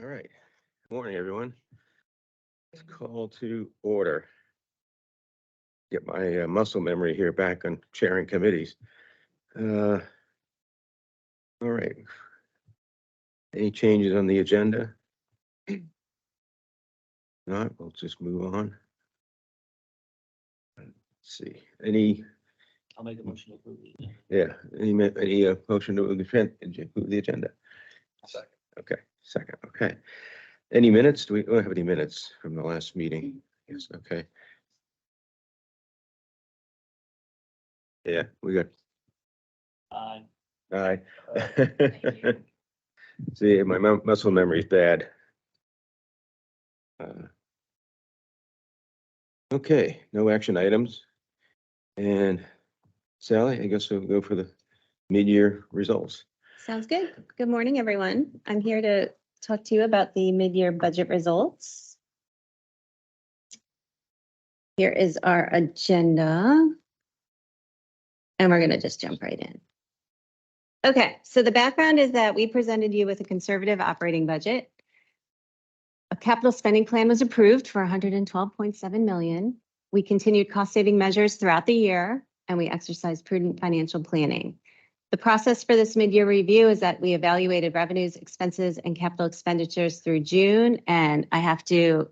All right. Morning, everyone. Let's call to order. Get my muscle memory here back on chairing committees. All right. Any changes on the agenda? Not, we'll just move on. Let's see, I'll make a motion to approve it. yeah, any motion to approve the agenda? Second. Okay, second, okay. Any minutes? Do we don't have any minutes from the last meeting? Yes, okay. Yeah, we got. Aye. Aye. See, my muscle memory is bad. Okay, no action items. And Sally, I guess we'll go for the mid-year results. Sounds good. Good morning, everyone. I'm here to talk to you about the mid-year budget results. Here is our agenda. And we're going to just jump right in. Okay, so the background is that we presented you with a conservative operating budget. A capital spending plan was approved for $112.7 million. We continued cost-saving measures throughout the year, and we exercised prudent financial planning. The process for this mid-year review is that we evaluated revenues, expenses, and capital expenditures through June, and I have to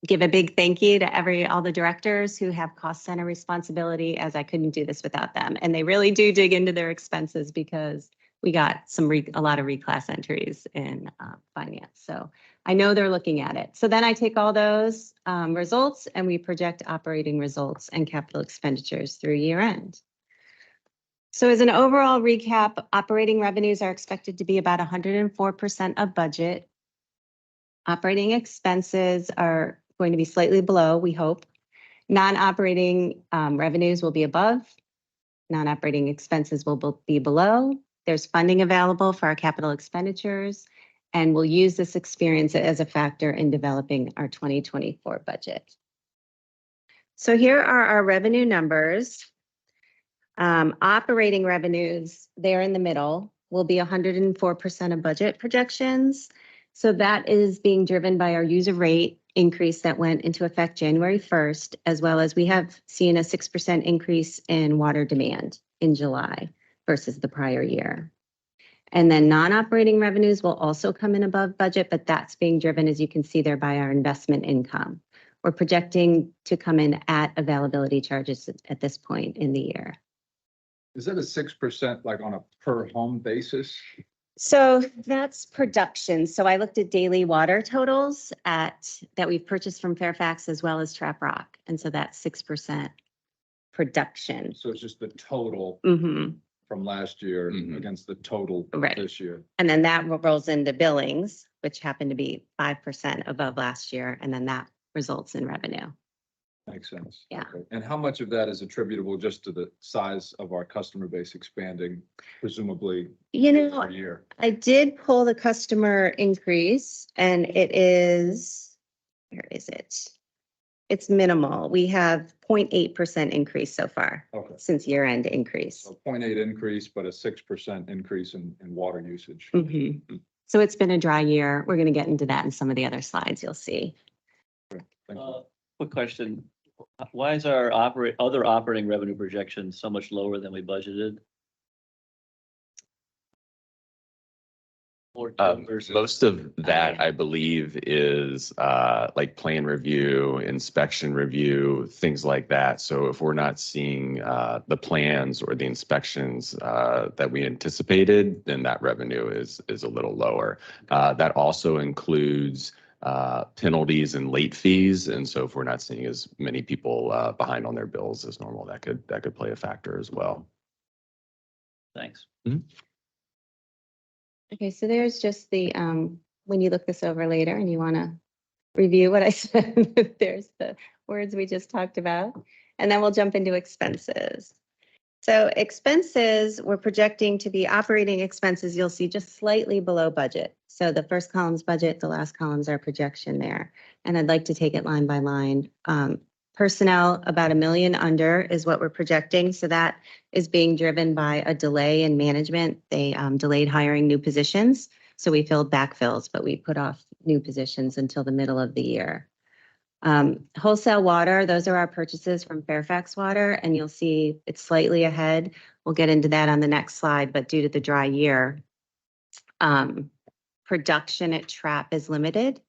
give a big thank you to all the directors who have cost center responsibility, as I couldn't do this without them. And they really do dig into their expenses because we got a lot of reclass entries in finance. So I know they're looking at it. So then I take all those results and we project operating results and capital expenditures through year end. So as an overall recap, operating revenues are expected to be about 104% of budget. Operating expenses are going to be slightly below, we hope. Non-operating revenues will be above. Non-operating expenses will be below. There's funding available for our capital expenditures, and we'll use this experience as a factor in developing our 2024 budget. So here are our revenue numbers. Operating revenues, they're in the middle, will be 104% of budget projections. So that is being driven by our user rate increase that went into effect January 1st, as well as we have seen a 6% increase in water demand in July versus the prior year. And then non-operating revenues will also come in above budget, but that's being driven, as you can see there, by our investment income. We're projecting to come in at availability charges at this point in the year. Is that a 6% like on a per home basis? So that's production. So I looked at daily water totals that we've purchased from Fairfax as well as Trap Rock. And so that's 6% production. So it's just the total Mm-hmm. from last year against the total Right. this year. And then that rolls into billings, which happened to be 5% above last year. And then that results in revenue. Makes sense. Yeah. Okay. And how much of that is attributable just to the size of our customer base expanding, presumably per year? I did pull the customer increase and it is, where is it? It's minimal. We have 0.8% increase so far Okay. since year end increase. So 0.8 increase, but a 6% increase in water usage. Mm-hmm. So it's been a dry year. We're going to get into that in some of the other slides you'll see. Thank you. Quick question. Why is our other operating revenue projection so much lower than we budgeted? Most of that, I believe, is like plan review, inspection review, things like that. So if we're not seeing the plans or the inspections that we anticipated, then that revenue is a little lower. That also includes penalties and late fees. And so if we're not seeing as many people behind on their bills as normal, that could play a factor as well. Thanks. Mm-hmm. Okay, so there's just the, when you look this over later and you want to review what I said, there's the words we just talked about. And then we'll jump into expenses. So expenses, we're projecting to be operating expenses, you'll see just slightly below budget. So the first column's budget, the last column's our projection there. And I'd like to take it line by line. Personnel, about $1 million under is what we're projecting. So that is being driven by a delay in management. They delayed hiring new positions. So we filled backfills, but we put off new positions until the middle of the year. Wholesale water, those are our purchases from Fairfax Water, and you'll see it's slightly ahead. We'll get into that on the next slide, but due to the dry year, production at Trap is limited.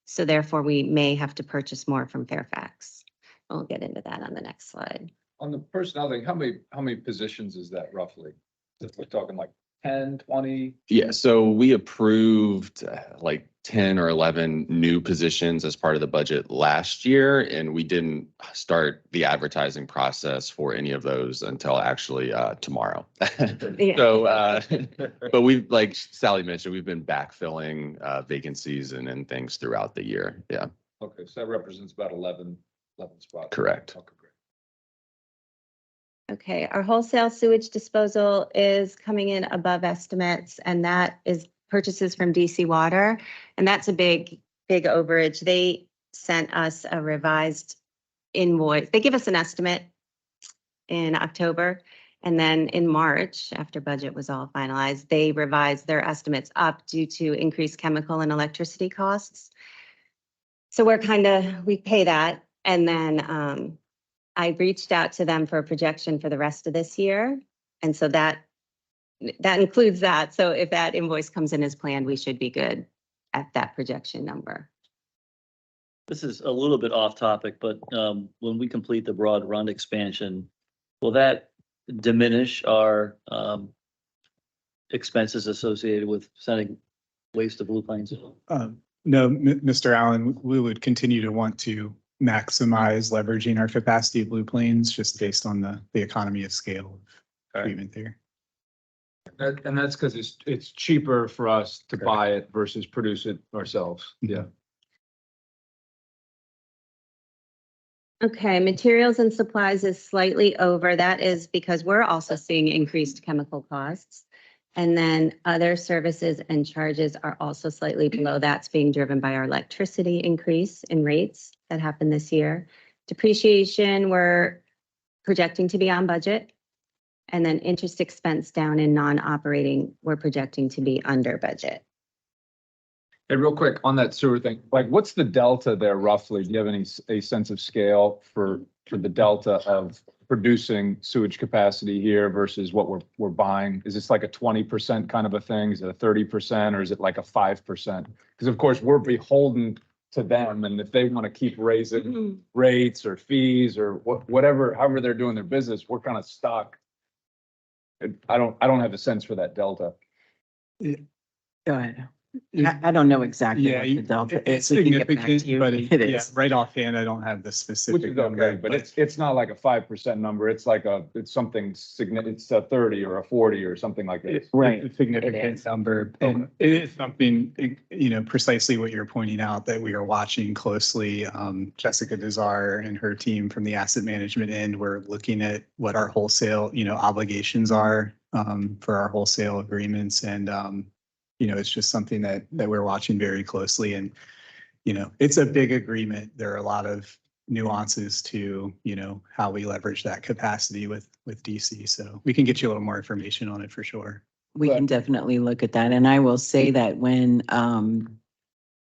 So therefore, we may have to purchase more from Fairfax. We'll get into that on the next slide. On the personnel thing, how many positions is that roughly? If we're talking like 10, 20? Yeah, so we approved like 10 or 11 new positions as part of the budget last year, and we didn't start the advertising process for any of those until actually tomorrow. Yeah. So, but we've, like Sally mentioned, we've been backfilling vacancies and things throughout the year. Yeah, Okay, so that represents about 11 spots. correct. Okay, great. Okay, our wholesale sewage disposal is coming in above estimates, and that is purchases from DC Water. And that's a big overage. They sent us a revised invoice. They give us an estimate in October. And then in March, after budget was all finalized, they revised their estimates up due to increased chemical and electricity costs. So we pay that. And then I reached out to them for a projection for the rest of this year. And so that includes that. So if that invoice comes in as planned, we should be good at that projection number. This is a little bit off topic, but when we complete the Broad Run expansion, will that diminish our expenses associated with sending waste to Blue Plains? No, Mr. Allen, we would continue to want to maximize leveraging our capacity of Blue Plains just based on the economy of scale of treatment there. And that's because it's cheaper for us to buy it versus produce it ourselves. Yeah. Okay, materials and supplies is slightly over. That is because we're also seeing increased chemical costs. And then other services and charges are also slightly below. That's being driven by our electricity increase in rates that happened this year. Depreciation, we're projecting to be on budget. And then interest expense down in non-operating, we're projecting to be under budget. Hey, real quick on that sewer thing, like what's the delta there roughly? Do you have a sense of scale for the delta of producing sewage capacity here versus what we're buying? Is this like a 20% kind of a thing? Is it a 30% or is it like a 5%? Because of course we're beholden to them, and if they want to keep raising rates or fees or whatever, however they're doing their business, we're kind of stuck. I don't have a sense for that delta. Go ahead. I don't know exactly Yeah, what the delta it's is. We can get back to significant, you. but It yeah, is. right offhand, I don't have the Which specific is number. okay, but it's not like a 5% number. It's like it's something significant. It's a 30 or a 40 or something like this. It's a significant number, and it is something, precisely what you're pointing out that we are watching closely. Jessica Dezar and her team from the asset management end, we're looking at what our wholesale, obligations are for our wholesale agreements, and it's just something that we're watching very closely. And it's a big agreement. There are a lot of nuances to how we leverage that capacity with DC. So we can get you a little more information on it for sure. We can definitely look at that. And I will say that when,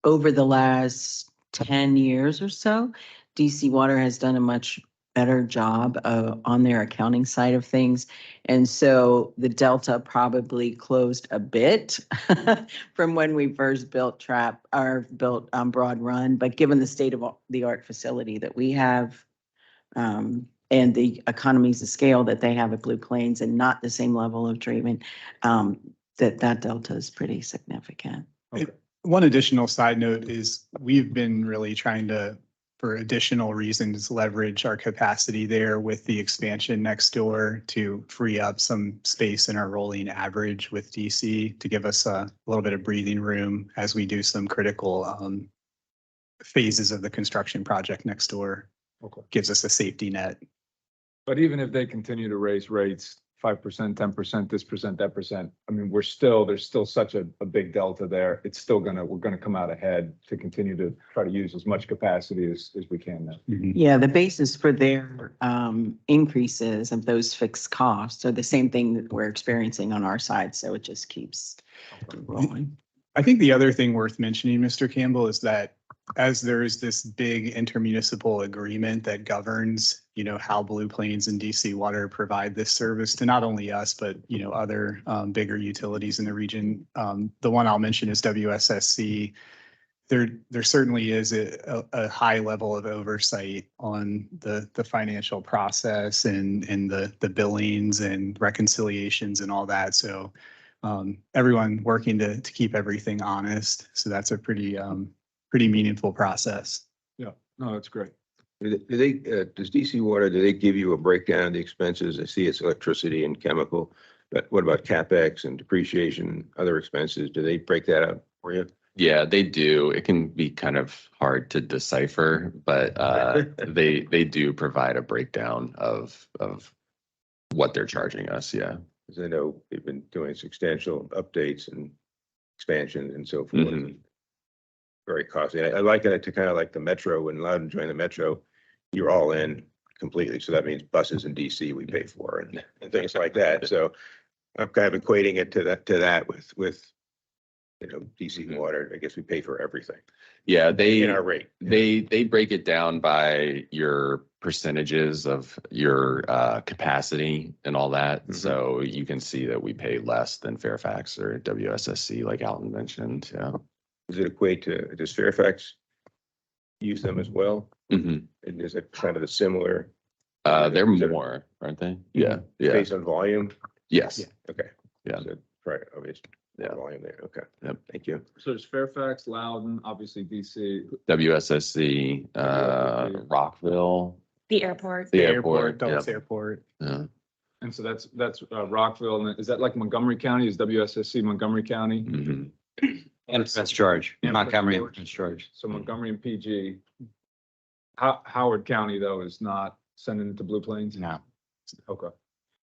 over the last 10 years or so, DC Water has done a much better job on their accounting side of things. And so the delta probably closed a bit from when we first built Broad Run. But given the state of the art facility that we have, and the economies of scale that they have at Blue Plains and not the same level of treatment, that delta is pretty significant. Okay. One additional side note is we've been really trying to, for additional reasons, leverage our capacity there with the expansion next door to free up some space in our rolling average with DC to give us a little bit of breathing room as we do some critical phases of the construction project next door. Okay. Gives us a safety net. But even if they continue to raise rates, 5%, 10%, this percent, that percent, I mean, there's still such a big delta there. It's still we're gonna come out ahead to continue to try to use as much capacity as we can now. Yeah, the basis for their increases of those fixed costs are the same thing that we're experiencing on our side. So it just keeps rolling. I think the other thing worth mentioning, Mr. Campbell, is that as there is this big intermunicipal agreement that governs, how Blue Plains and DC Water provide this service to not only us, but, other bigger utilities in the region. The one I'll mention is WSSC. There certainly is a high level of oversight on the financial process and the billings and reconciliations and all that. So everyone working to keep everything honest. So that's a pretty meaningful process. Yeah, no, that's great. Does DC Water, do they give you a breakdown of the expenses? I see it's electricity and chemical, but what about CapEx and depreciation, other expenses? Do they break that out for you? Yeah, they do. It can be kind of hard to decipher, but they do provide a breakdown of what they're charging us. Yeah. Because I know they've been doing substantial updates and expansions and so forth. Mhm. Very costly. I like it to kind of like the metro. When Loudon joined the metro, you're all in completely. So that means buses in DC we pay for and things like that. So I'm kind of equating it to that with DC Mhm. Water. I guess we pay for everything Yeah, in our rate. they break it down by your percentages of your capacity and all that. Mhm. So you can see that we pay less than Fairfax or WSSC, like Alton mentioned. Yeah. Does it equate to, does Fairfax use them as well? Mhm. And is it kind of a similar? They're more, aren't they? Yeah. Yeah. Based on volume? Yes. Yeah. Okay. Yeah. So, right, obviously. Yeah. Volume there. Okay. Yep. Thank you. So there's Fairfax, Loudon, obviously DC. WSSC, Rockville, The airport. the airport. Dulles Yep. Airport. Yeah. And so that's Rockville. And is that like Montgomery County? Is WSSC Montgomery County? Mhm. And Prince George, And Montgomery Prince and Prince George. So Montgomery and PG. Howard County, though, is not sending it to Blue Plains? No. Okay.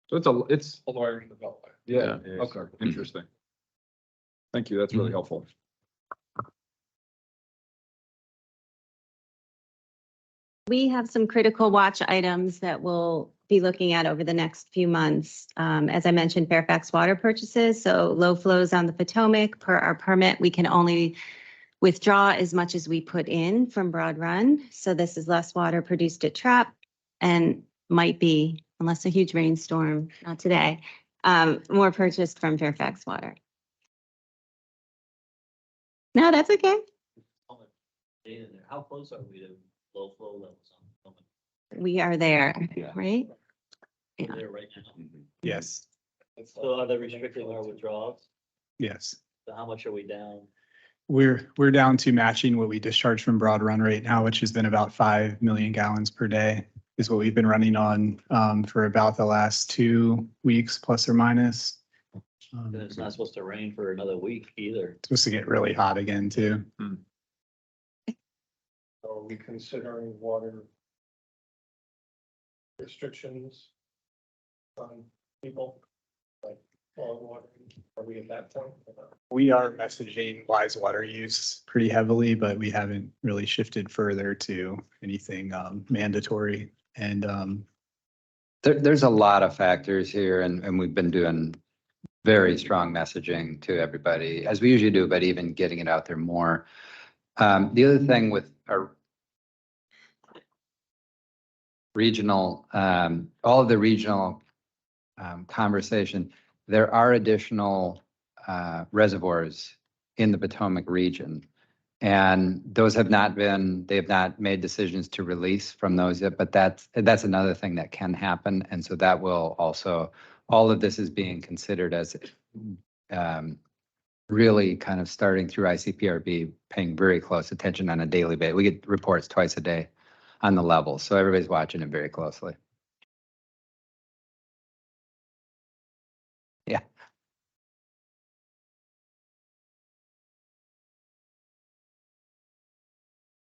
So it's a lawyer in the beltway. Yeah, Yeah. okay, interesting. Thank you, that's really Mhm. helpful. We have some critical watch items that we'll be looking at over the next few months. As I mentioned, Fairfax water purchases, so low flows on the Potomac. Per our permit, we can only withdraw as much as we put in from Broad Run. So this is less water produced at Trap and might be, unless a huge rainstorm, not today, more purchased from Fairfax water. No, that's okay. Data there. How close are we to low flow levels on the We are there, Yeah. right? We're Yeah. there right now? Yes, So are they restricting our withdrawals? yes. So how much are we down? We're down to matching what we discharge from Broad Run right now, which has been about 5 million gallons per day is what we've been running on for about the last 2 weeks, plus or minus. And it's not supposed to rain for another week either. Supposed to get really hot again too. Are we considering water restrictions on people? Like, water, are we at that point? We are messaging wise water use pretty heavily, but we haven't really shifted further to anything mandatory. And There's a lot of factors here and we've been doing very strong messaging to everybody, as we usually do, but even getting it out there more. The other thing with our regional, all of the regional conversation, there are additional reservoirs in the Potomac region. And those have not been, they have not made decisions to release from those yet, but that's another thing that can happen. And so that will also, all of this is being considered as really kind of starting through ICPRB, paying very close attention on a daily basis. We get reports twice a day on the levels, so everybody's watching it very closely. Yeah.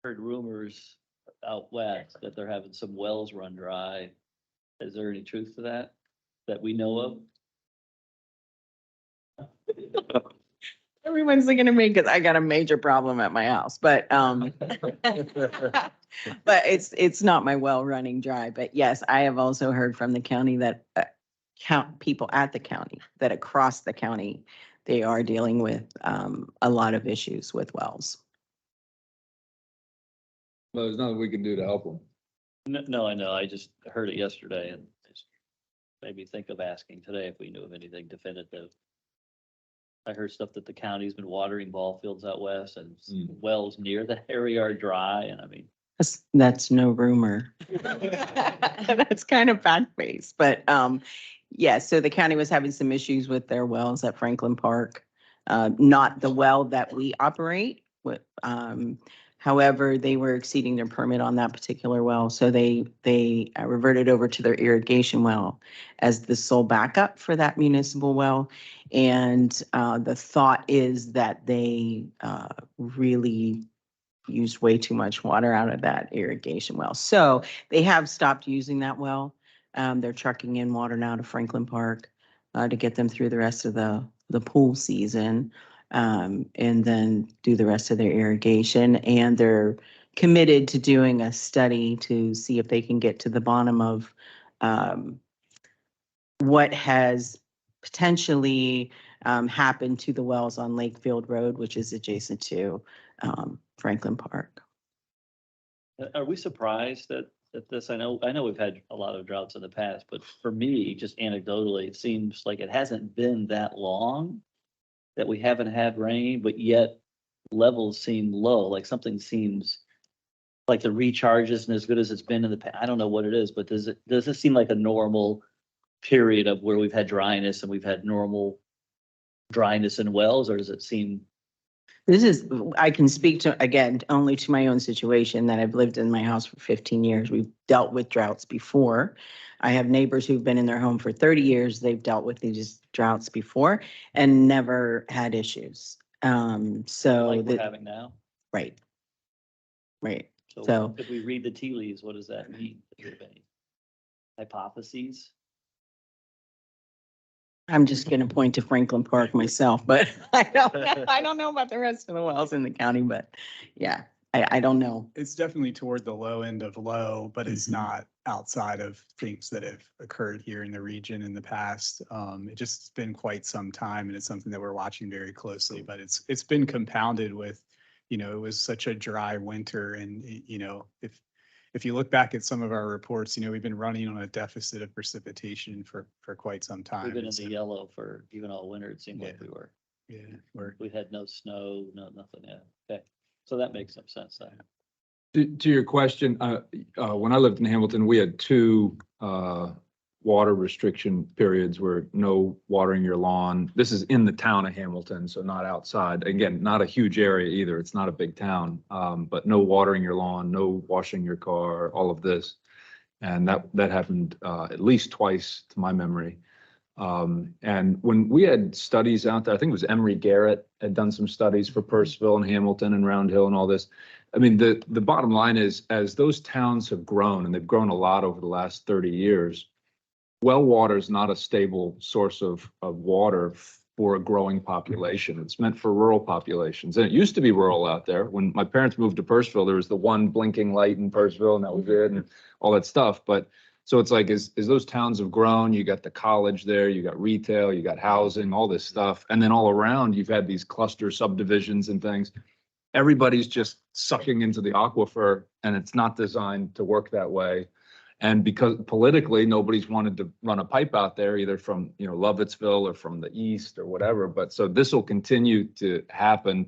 Heard rumors out west that they're having some wells run dry. Is there any truth to that, that we know of? Everyone's looking at me because I got a major problem at my house, but but it's not my well running dry. But yes, I have also heard from the county that people at the county, that across the county, they are dealing with a lot of issues with wells. Well, there's nothing we can do to help them. No, I know. I just heard it yesterday and just made me think of asking today if we knew of anything definitive. I heard stuff that the county's been watering ball fields out west and wells near the area are dry. And I mean, That's no rumor. That's kind of fact-based, but yeah, so the county was having some issues with their wells at Franklin Park. Not the well that we operate with, however, they were exceeding their permit on that particular well, so they reverted over to their irrigation well as the sole backup for that municipal well. And the thought is that they really used way too much water out of that irrigation well. So they have stopped using that well. They're trucking in water now to Franklin Park to get them through the rest of the pool season, and then do the rest of their irrigation. And they're committed to doing a study to see if they can get to the bottom of what has potentially happened to the wells on Lakefield Road, which is adjacent to Franklin Park. are we surprised at this? I know we've had a lot of droughts in the past, but for me, just anecdotally, it seems like it hasn't been that long that we haven't had rain, but yet levels seem low, like something seems like the recharge isn't as good as it's been in the past. I don't know what it is, but does it seem like a normal period of where we've had dryness and we've had normal dryness in wells, or does it seem? This is, I can speak to, again, only to my own situation that I've lived in my house for 15 years. We've dealt with droughts before. I have neighbors who've been in their home for 30 years. They've dealt with these droughts before and never had issues. So Like we're having now? right. Right. So So- if we read the tea leaves, what does that mean? Do you have any hypotheses? I'm just gonna point to Franklin Park myself, but I don't know about the rest of the wells in the county, but yeah, I don't know. It's definitely toward the low end of low, but it's not outside of things that have occurred here in the region in the past. It just has been quite some time, and it's something that we're watching very closely, but it's been compounded with, it was such a dry winter, and if you look back at some of our reports, we've been running on a deficit of precipitation for quite some time. We've been in And the so, yellow for even all winter. It seemed like Yeah. we were. yeah, We had no snow, nothing. Yeah. Okay. So that makes some sense then. To your question, when I lived in Hamilton, we had two water restriction periods where no watering your lawn. This is in the town of Hamilton, so not outside. Again, not a huge area either. It's not a big town, but no watering your lawn, no washing your car, all of this. And that happened at least twice to my memory. And when we had studies out there, I think it was Emory Garrett had done some studies for Purcellville and Hamilton and Round Hill and all this. I mean, the bottom line is, as those towns have grown, and they've grown a lot over the last 30 years, well water is not a stable source of water for a growing population. It's meant for rural populations. And it used to be rural out there. When my parents moved to Purcellville, there was the one blinking light in Purcellville, and that was it, and all that stuff. But so it's like, as those towns have grown, you got the college there, you got retail, you got housing, all this stuff. And then all around, you've had these cluster subdivisions and things. Everybody's just sucking into the aquifer, and it's not designed to work that way. And because politically, nobody's wanted to run a pipe out there, either from, Lovettsville or from the east or whatever. But so this will continue to happen.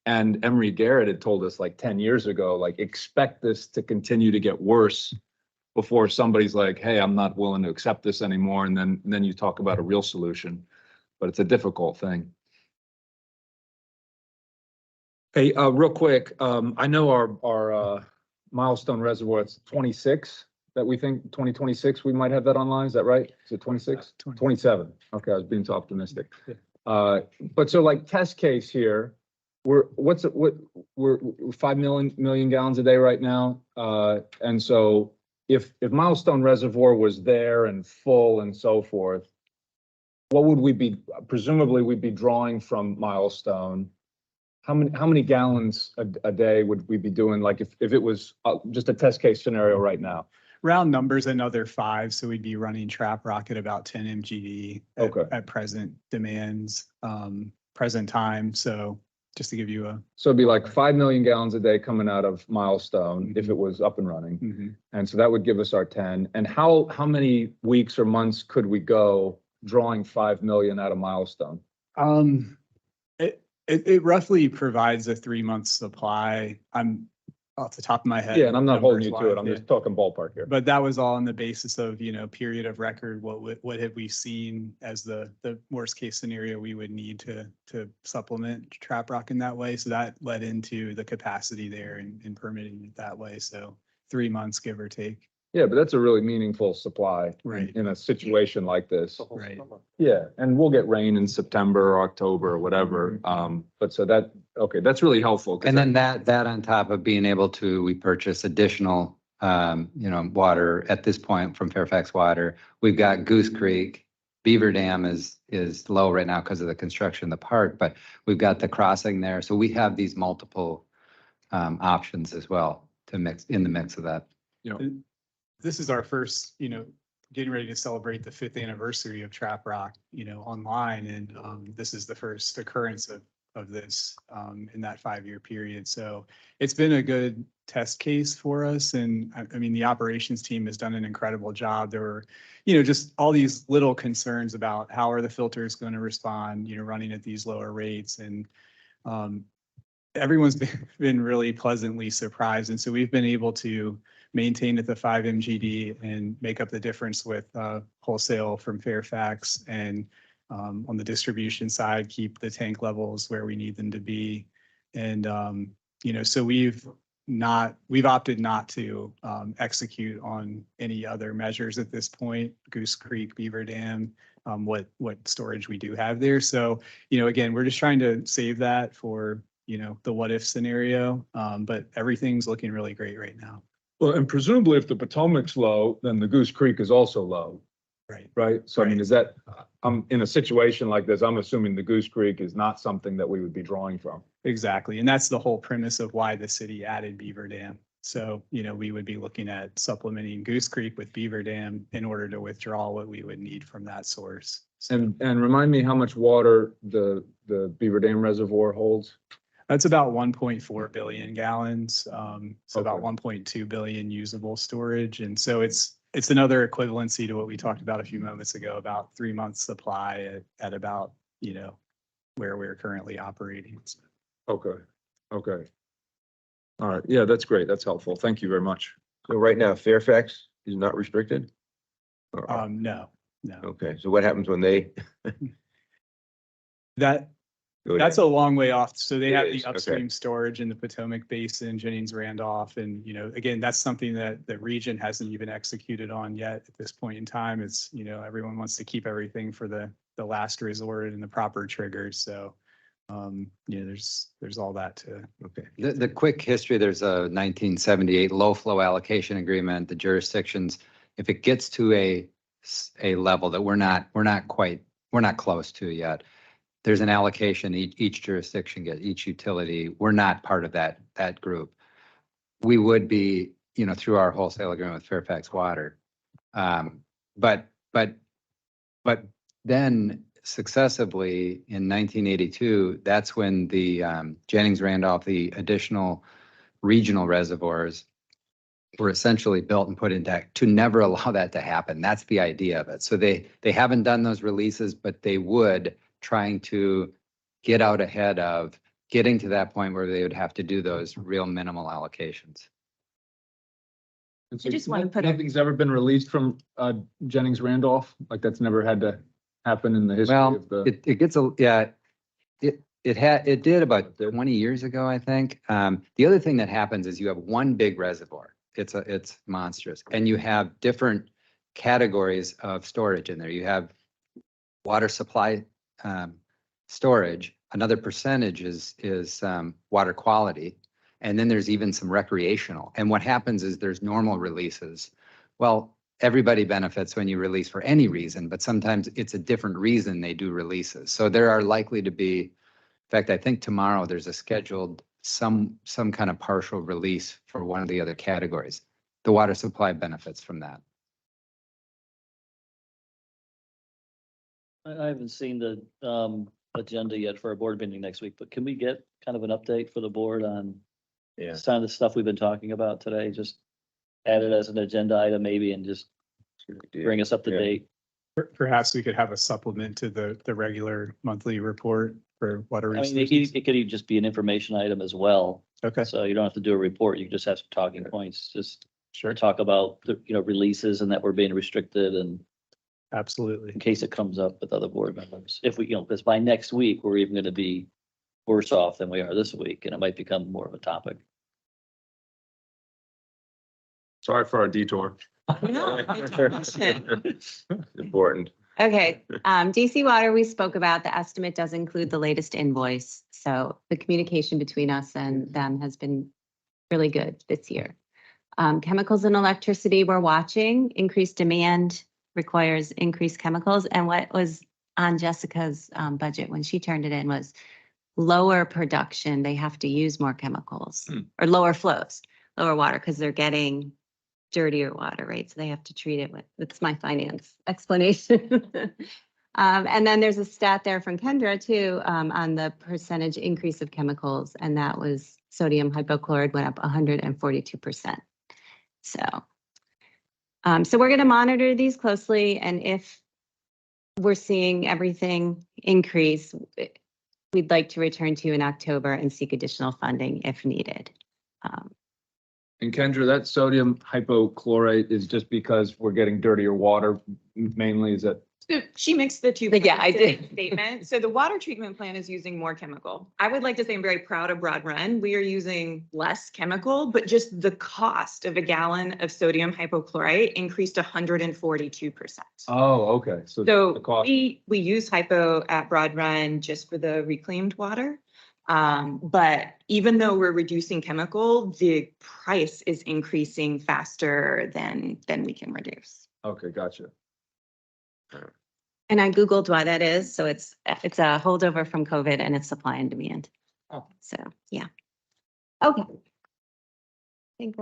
And Emory Garrett had told us like 10 years ago, like, expect this to continue to get worse before somebody's like, hey, I'm not willing to accept this anymore. And then you talk about a real solution, but it's a difficult thing. Hey, real quick, I know our milestone reservoir, it's 26 that we think 2026, we might have that online. Is that right? Is it 26? 27. Okay, I was being too optimistic. But so like test case here, we're 5 million gallons a day right now. And so if Milestone Reservoir was there and full and so forth, what would we be, presumably we'd be drawing from Milestone? How many gallons a day would we be doing? Like if it was just a test case scenario right now, round numbers, another 5, so we'd be running Trap Rock at about 10 MGD. Okay. At present demands, present time, so just to give you a. So it'd be like 5 million gallons a day coming out of Milestone if it was up and running. Mhm. And so that would give us our 10. And how many weeks or months could we go drawing 5 million out of Milestone? It roughly provides a 3-month supply. I'm off the top of my head. Yeah, and I'm not holding you to numbers-wise, it. I'm yeah. just talking ballpark here. But that was all on the basis of, period of record, what have we seen as the worst case scenario we would need to supplement Trap Rock in that way. So that led into the capacity there and permitting it that way. So 3 months, give or take. Yeah, but that's a really meaningful supply Right. in a situation like this. The whole Right. summer. Yeah, and we'll get rain in September or October or whatever. But so that, okay, that's really helpful. 'cause And then that on top of being able to, we purchase additional, water at this point from Fairfax Water. We've got Goose Creek. Beaver Dam is low right now because of the construction of the park, but we've got the crossing there. So we have these multiple options as well to mix in the mix of that. This is our first, getting ready to celebrate the 5th anniversary of Trap Rock, online. And this is the first occurrence of this in that 5-year period. So it's been a good test case for us. And I mean, the operations team has done an incredible job. There were, just all these little concerns about how are the filters going to respond, running at these lower rates. And everyone's been really pleasantly surprised. And so we've been able to maintain at the 5 MGD and make up the difference with wholesale from Fairfax, and on the distribution side, keep the tank levels where we need them to be. And, so we've opted not to execute on any other measures at this point, Goose Creek, Beaver Dam, what storage we do have there. So, again, we're just trying to save that for, the what if scenario. But everything's looking really great right now. Well, and presumably if the Potomac's low, then the Goose Creek is also low, Right. right? So I mean, Right. is that, I'm in a situation like this, I'm assuming the Goose Creek is not something that we would be drawing from. Exactly. And that's the whole premise of why the city added Beaver Dam. So, we would be looking at supplementing Goose Creek with Beaver Dam in order to withdraw what we would need from that source. And remind me how much water the Beaver Dam Reservoir holds? That's about 1.4 billion gallons. So about Okay. 1.2 billion usable storage. And so it's another equivalency to what we talked about a few moments ago, about 3 months supply at about, where we're currently operating. Okay, okay. All right, yeah, that's great. That's helpful. Thank you very much. So right now Fairfax is not restricted? No. Okay, so what happens when they That, go That's down? a long way off. So they It have is, the okay. upstream storage in the Potomac Basin, Jennings Randolph. And, again, that's something that the region hasn't even executed on yet at this point in time. It's, everyone wants to keep everything for the last resort and the proper triggers. So, there's all that to. Okay, The quick history, there's a 1978 low flow allocation agreement. The jurisdictions, if it gets to a level that we're not close to yet, there's an allocation, each jurisdiction gets, each utility. We're not part of that group. We would be, through our wholesale agreement with Fairfax Water. But then successively in 1982, that's when the Jennings Randolph, the additional regional reservoirs were essentially built and put in deck to never allow that to happen. That's the idea of it. So they haven't done those releases, but they would, trying to get out ahead of getting to that point where they would have to do those real minimal allocations. And so I just wanna put a- nothing's ever been released from Jennings Randolph? Like that's never had to happen in the history Well, of the? it gets it did about 20 years ago, I think. The other thing that happens is you have one big reservoir. It's monstrous, and you have different categories of storage in there. You have water supply storage. Another percentage is water quality, and then there's even some recreational. And what happens is there's normal releases. Well, everybody benefits when you release for any reason, but sometimes it's a different reason they do releases. So there are likely to be, in fact, I think tomorrow there's a scheduled some kind of partial release for one of the other categories. the water supply benefits from that. I haven't seen the agenda yet for our board meeting next week, but can we get kind of an update for the board on Yeah. some of the stuff we've been talking about today? Just add it as an agenda item maybe and just bring us up to Yeah. date. Perhaps we could have a supplement to the regular monthly report for water I mean, resources. it could even just be an information item as well. Okay, So you don't have to do a report. You can just have some talking points, just sure, talk about, the releases and that we're being restricted and absolutely. in case it comes up with other board members. If we, because by next week, we're even going to be worse off than we are this week and it might become more of a topic. Sorry for our detour. Important. Okay, DC Water, we spoke about, the estimate does include the latest invoice. So the communication between us and them has been really good this year. Chemicals and electricity, we're watching. Increased demand requires increased chemicals. And what was on Jessica's budget when she turned it in was lower production. They have to use more chemicals or lower flows, lower water, because they're getting dirtier water, right? So they have to treat it with, it's my finance explanation. And then there's a stat there from Kendra too, on the percentage increase of chemicals, and that was sodium hypochlorite went up 142%. So we're going to monitor these closely, and if we're seeing everything increase, we'd like to return to you in October and seek additional funding if needed. And Kendra, that sodium hypochlorite is just because we're getting dirtier water mainly, is that? So she mixed the two. Yeah, I points in did. the Statement. So the water treatment plant is using more chemical. I would like to say I'm very proud of Broad Run. We are using less chemical, but just the cost of a gallon of sodium hypochlorite increased 142%. Oh, okay. So the So cost, we use hypo at Broad Run just for the reclaimed water. But even though we're reducing chemical, the price is increasing faster than we can reduce. okay, gotcha. And I Googled why that is. So it's a holdover from COVID and it's supply and demand. Oh. So, yeah. Okay. I think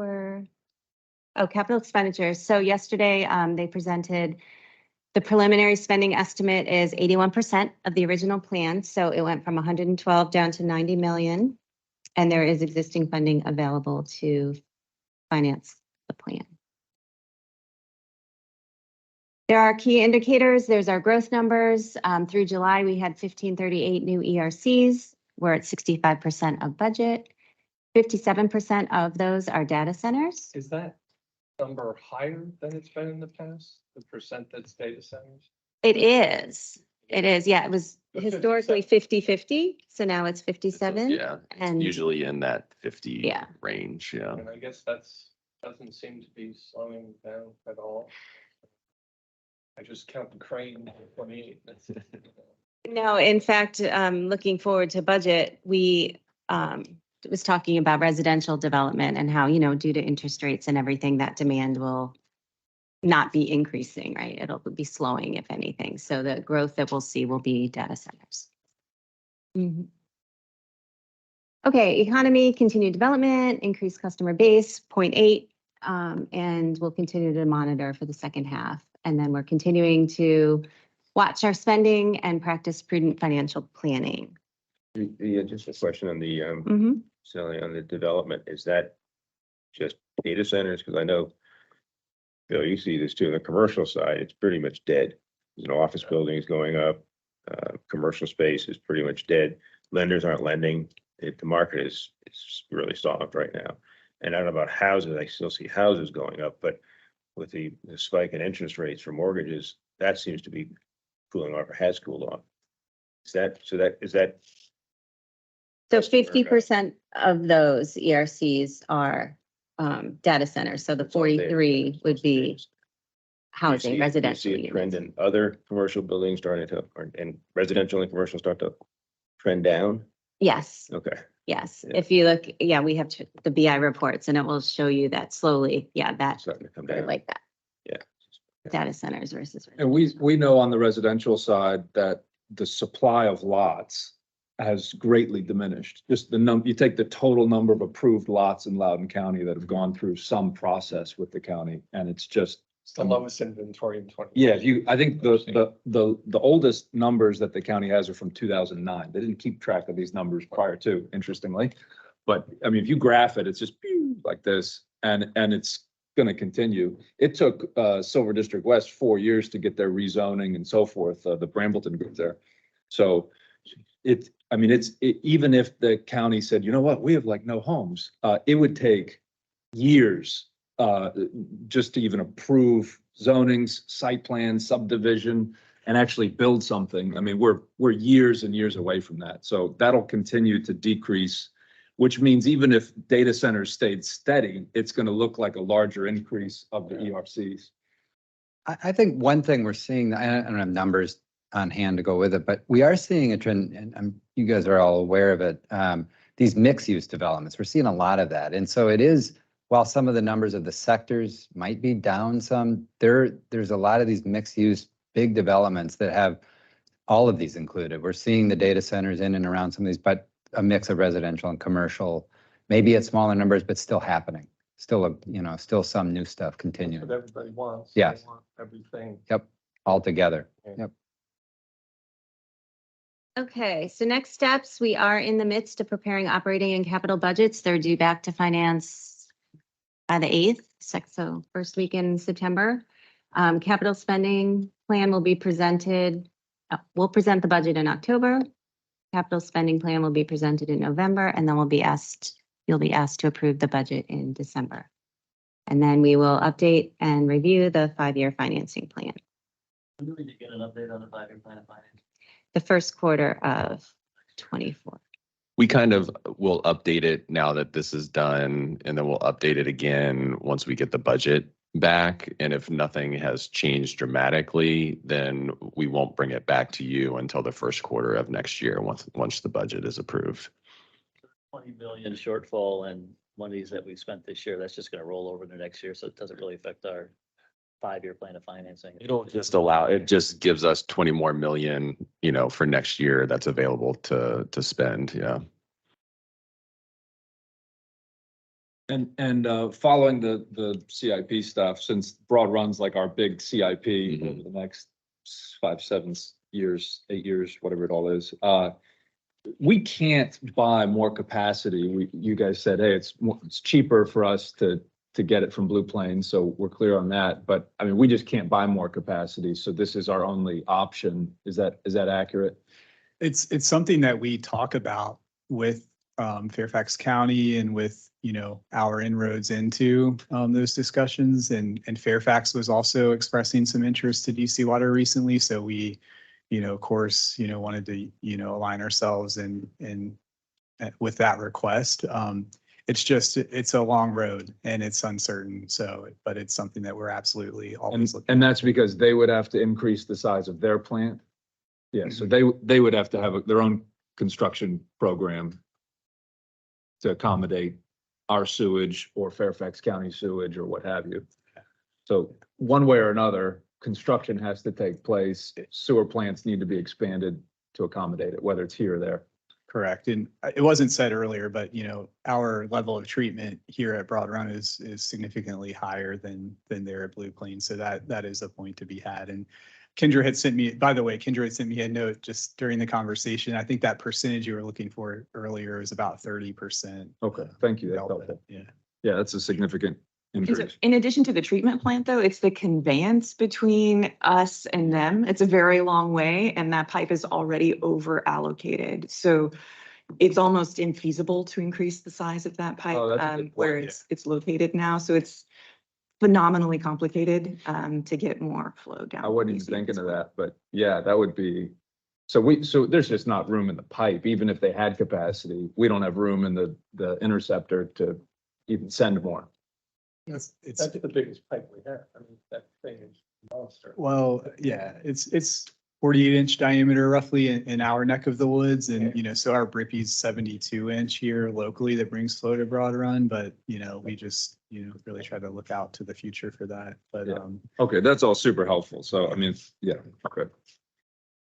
capital expenditures. So yesterday, they presented the preliminary spending estimate is 81% of the original plan. So it went from 112 down to 90 million. And there is existing funding available to finance the plan. There are key indicators. There's our growth numbers. Through July, we had 1,538 new ERCs. We're at 65% of budget. 57% of those are data centers. Is that number higher than it's been in the past, the percent that's data centers? It is. It is. Yeah, it was The historically 50-50. So now it's 57. Yeah, it's And usually in that 50 Yeah. range, yeah. And I guess doesn't seem to be slowing down at all. I just count the crane at 28. no, in fact, looking forward to budget, we was talking about residential development and how, due to interest rates and everything, that demand will not be increasing, right? It'll be slowing, if anything. So the growth that we'll see will be data centers. Mhm. Okay, economy, continued development, increased customer base, 0.8, and we'll continue to monitor for the second half. And then we're continuing to watch our spending and practice prudent financial planning. Just a question on the, Mhm. Sally, on the development, is that just data centers? Because I know, Bill, you see this too, on the commercial side, it's pretty much dead. Office buildings going up, commercial space is pretty much dead. Lenders aren't lending. The market is really soft right now. And I don't know about houses, I still see houses going up, but with the spike in interest rates for mortgages, that seems to be cooling off or has cooled off. Is that So Customer 50% of those ERCs are data centers. So the It's all data 43 centers, would be housing, Do you residential see a trend units. in other commercial buildings starting to, and residential and commercial start to trend down? Yes, Okay, yes. Yeah. If you look, we have the BI reports and it will show you that slowly, that's starting to come down. like that. Yeah. Data centers versus. And we know on the residential side that the supply of lots has greatly diminished. Just you take the total number of approved lots in Loudoun County that have gone through some process with the county, and it's just. It's the lowest inventory in 20. Yeah, I think the oldest numbers that the county has are from 2009. They didn't keep track of these numbers prior to, interestingly. But I mean, if you graph it, it's just pew like this, and it's gonna continue. It took Silver District West 4 years to get their rezoning and so forth, the Brambleton group there. So even if the county said, you know what, we have like no homes, it would take years just to even approve zonings, site plans, subdivision, and actually build something. I mean, we're years and years away from that. So that'll continue to decrease, which means even if data centers stayed steady, it's going to look like a larger increase of the ERCs. I think one thing we're seeing, I don't have numbers on hand to go with it, but we are seeing a trend, and you guys are all aware of it. These mixed-use developments, we're seeing a lot of that. And so it is, while some of the numbers of the sectors might be down some, there's a lot of these mixed-use big developments that have all of these included. We're seeing the data centers in and around some of these, but a mix of residential and commercial, maybe at smaller numbers, but still happening. Still, still some new stuff continuing. What everybody wants. Yes. They want everything. Yep, all together. Yep. Okay, so next steps, we are in the midst of preparing operating and capital budgets. They're due back to finance by the 8th, so first week in September. Capital spending plan will be presented. We'll present the budget in October. Capital spending plan will be presented in November, and then you'll be asked to approve the budget in December. And then we will update and review the 5-year financing plan. When do we get an update on the 5-year plan of finance? The first quarter of 24. We kind of will update it now that this is done, and then we'll update it again once we get the budget back. And if nothing has changed dramatically, then we won't bring it back to you until the first quarter of next year, once the budget is approved. 20 million shortfall and monies that we spent this year, that's just going to roll over to next year. So it doesn't really affect our 5-year plan of financing. It just gives us 20 more million, for next year that's available to spend. Yeah. And following the CIP stuff, since Broad Run's like our big CIP over the next 5, 7 years, 8 years, whatever it all is, we can't buy more capacity. You guys said, hey, it's cheaper for us to get it from Blue Plains, so we're clear on that. But I mean, we just can't buy more capacity, so this is our only option. Is that accurate? It's something that we talk about with Fairfax County and with, our inroads into those discussions. And Fairfax was also expressing some interest to DC Water recently. So we, of course, wanted to, align ourselves and with that request. It's a long road and it's uncertain. So, but it's something that we're absolutely always looking. And that's because they would have to increase the size of their plant. Yeah, so they would have to have their own construction program to accommodate our sewage or Fairfax County sewage or what have you. So one way or another, construction has to take place. Sewer plants need to be expanded to accommodate it, whether it's here or there. Correct. And it wasn't said earlier, but our level of treatment here at Broad Run is significantly higher than there at Blue Plains. So that is a point to be had. And Kendra had sent me, by the way, a note just during the conversation. I think that percentage you were looking for earlier is about 30%. Okay, thank you. That's helpful. Yeah, that's a significant increase. In addition to the treatment plant, though, it's the conveyance between us and them. It's a very long way, and that pipe is already over allocated. So it's almost infeasible to increase the size of that pipe where it's located now. So it's phenomenally complicated to get more flow down. I wasn't even thinking of that, but yeah, that would be. So there's just not room in the pipe, even if they had capacity. We don't have room in the interceptor to even send more. That's the biggest pipe we have. I mean, that thing is a monster. Well, yeah, it's 48-inch diameter roughly in our neck of the woods. And, so our Brippy's 72-inch here locally that brings flow to Broad Run. But, we just, really try to look out to the future for that. But, okay, that's all super helpful. So, I mean, yeah, okay.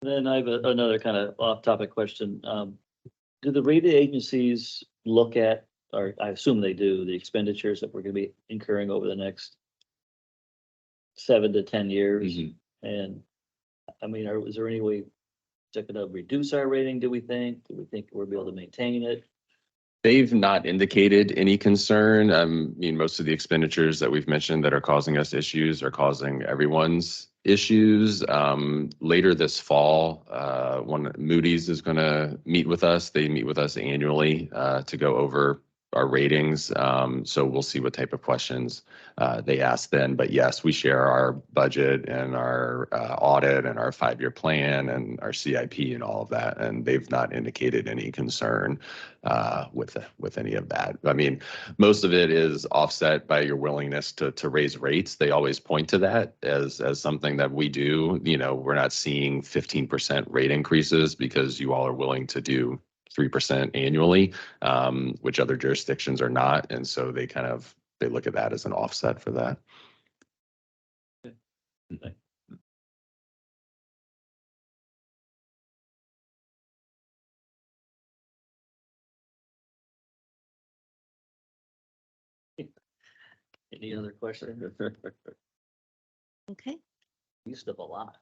Then I have another kind of off-topic question. Do the rating agencies look at, or I assume they do, the expenditures that we're gonna be incurring over the next 7 to 10 years? Mhm. And I mean, is there any way that gonna reduce our rating, do we think? Do we think we'll be able to maintain it? They've not indicated any concern. I mean, most of the expenditures that we've mentioned that are causing us issues are causing everyone's issues. Later this fall, when Moody's is going to meet with us, they meet with us annually to go over our ratings. So we'll see what type of questions they ask then. But yes, we share our budget and our audit and our 5-year plan and our CIP and all of that. And they've not indicated any concern with any of that. I mean, most of it is offset by your willingness to raise rates. They always point to that as something that we do. You know, we're not seeing 15% rate increases because you all are willing to do 3% annually, which other jurisdictions are not. And so they look at that as an offset for that. Any other questions? Okay. Used up a lot.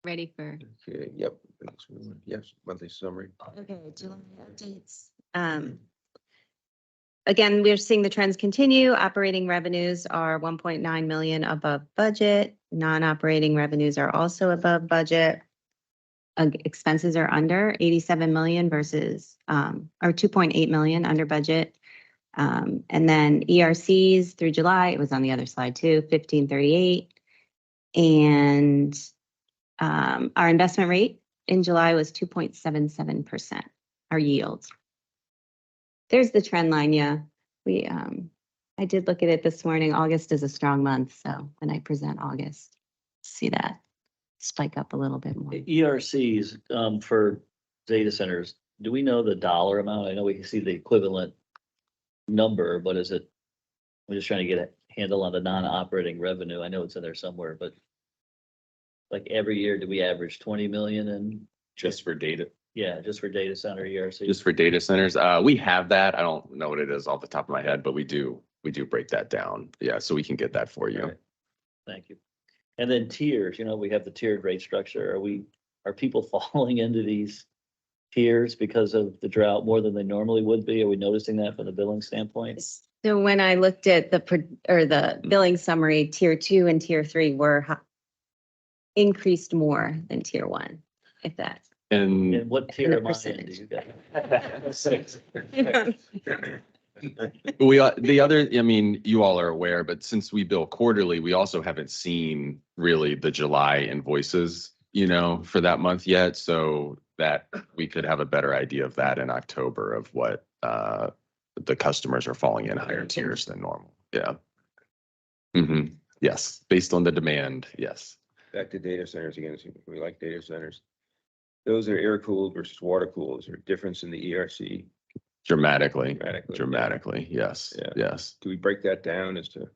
Ready for, Okay, yep. Next one. Yes, monthly summary. okay, July updates. Again, we're seeing the trends continue. Operating revenues are 1.9 million above budget. Non-operating revenues are also above budget. Expenses are under 87 million versus, or 2.8 million under budget. And then ERCs through July, it was on the other slide too, 1538. And our investment rate in July was 2.77%, our yield. There's the trend line, yeah. I did look at it this morning. August is a strong month, so when I present August, see that spike up a little bit more. ERCs for data centers, do we know the dollar amount? I know we can see the equivalent number, but is it, we're just trying to get a handle on the non-operating revenue. I know it's in there somewhere, but like every year, do we average 20 million and Just for data. yeah, just for data center ERC? Just for data centers. We have that. I don't know what it is off the top of my head, but we do break that down. Yeah, so we can get that for you. Right. Thank you. And then tiers, we have the tiered rate structure. Are people falling into these tiers because of the drought more than they normally would be? Are we noticing that from the billing standpoint? So when I looked at the billing summary, tier 2 and tier 3 were increased more than tier 1, if that. And what tier the am I in? Do percentage. you guys? I mean, you all are aware, but since we bill quarterly, we also haven't seen really the July invoices, for that month yet. So that we could have a better idea of that in October of what the customers are falling in higher tiers than normal. Yeah. Yes, based on the demand. Yes. Back to data centers again. We like data centers. Those are air cooled versus water cooled. Is there a difference in the ERC? Dramatically. Dramatically. Dramatically. Yes. Yeah. Yes. Do we break that down as to?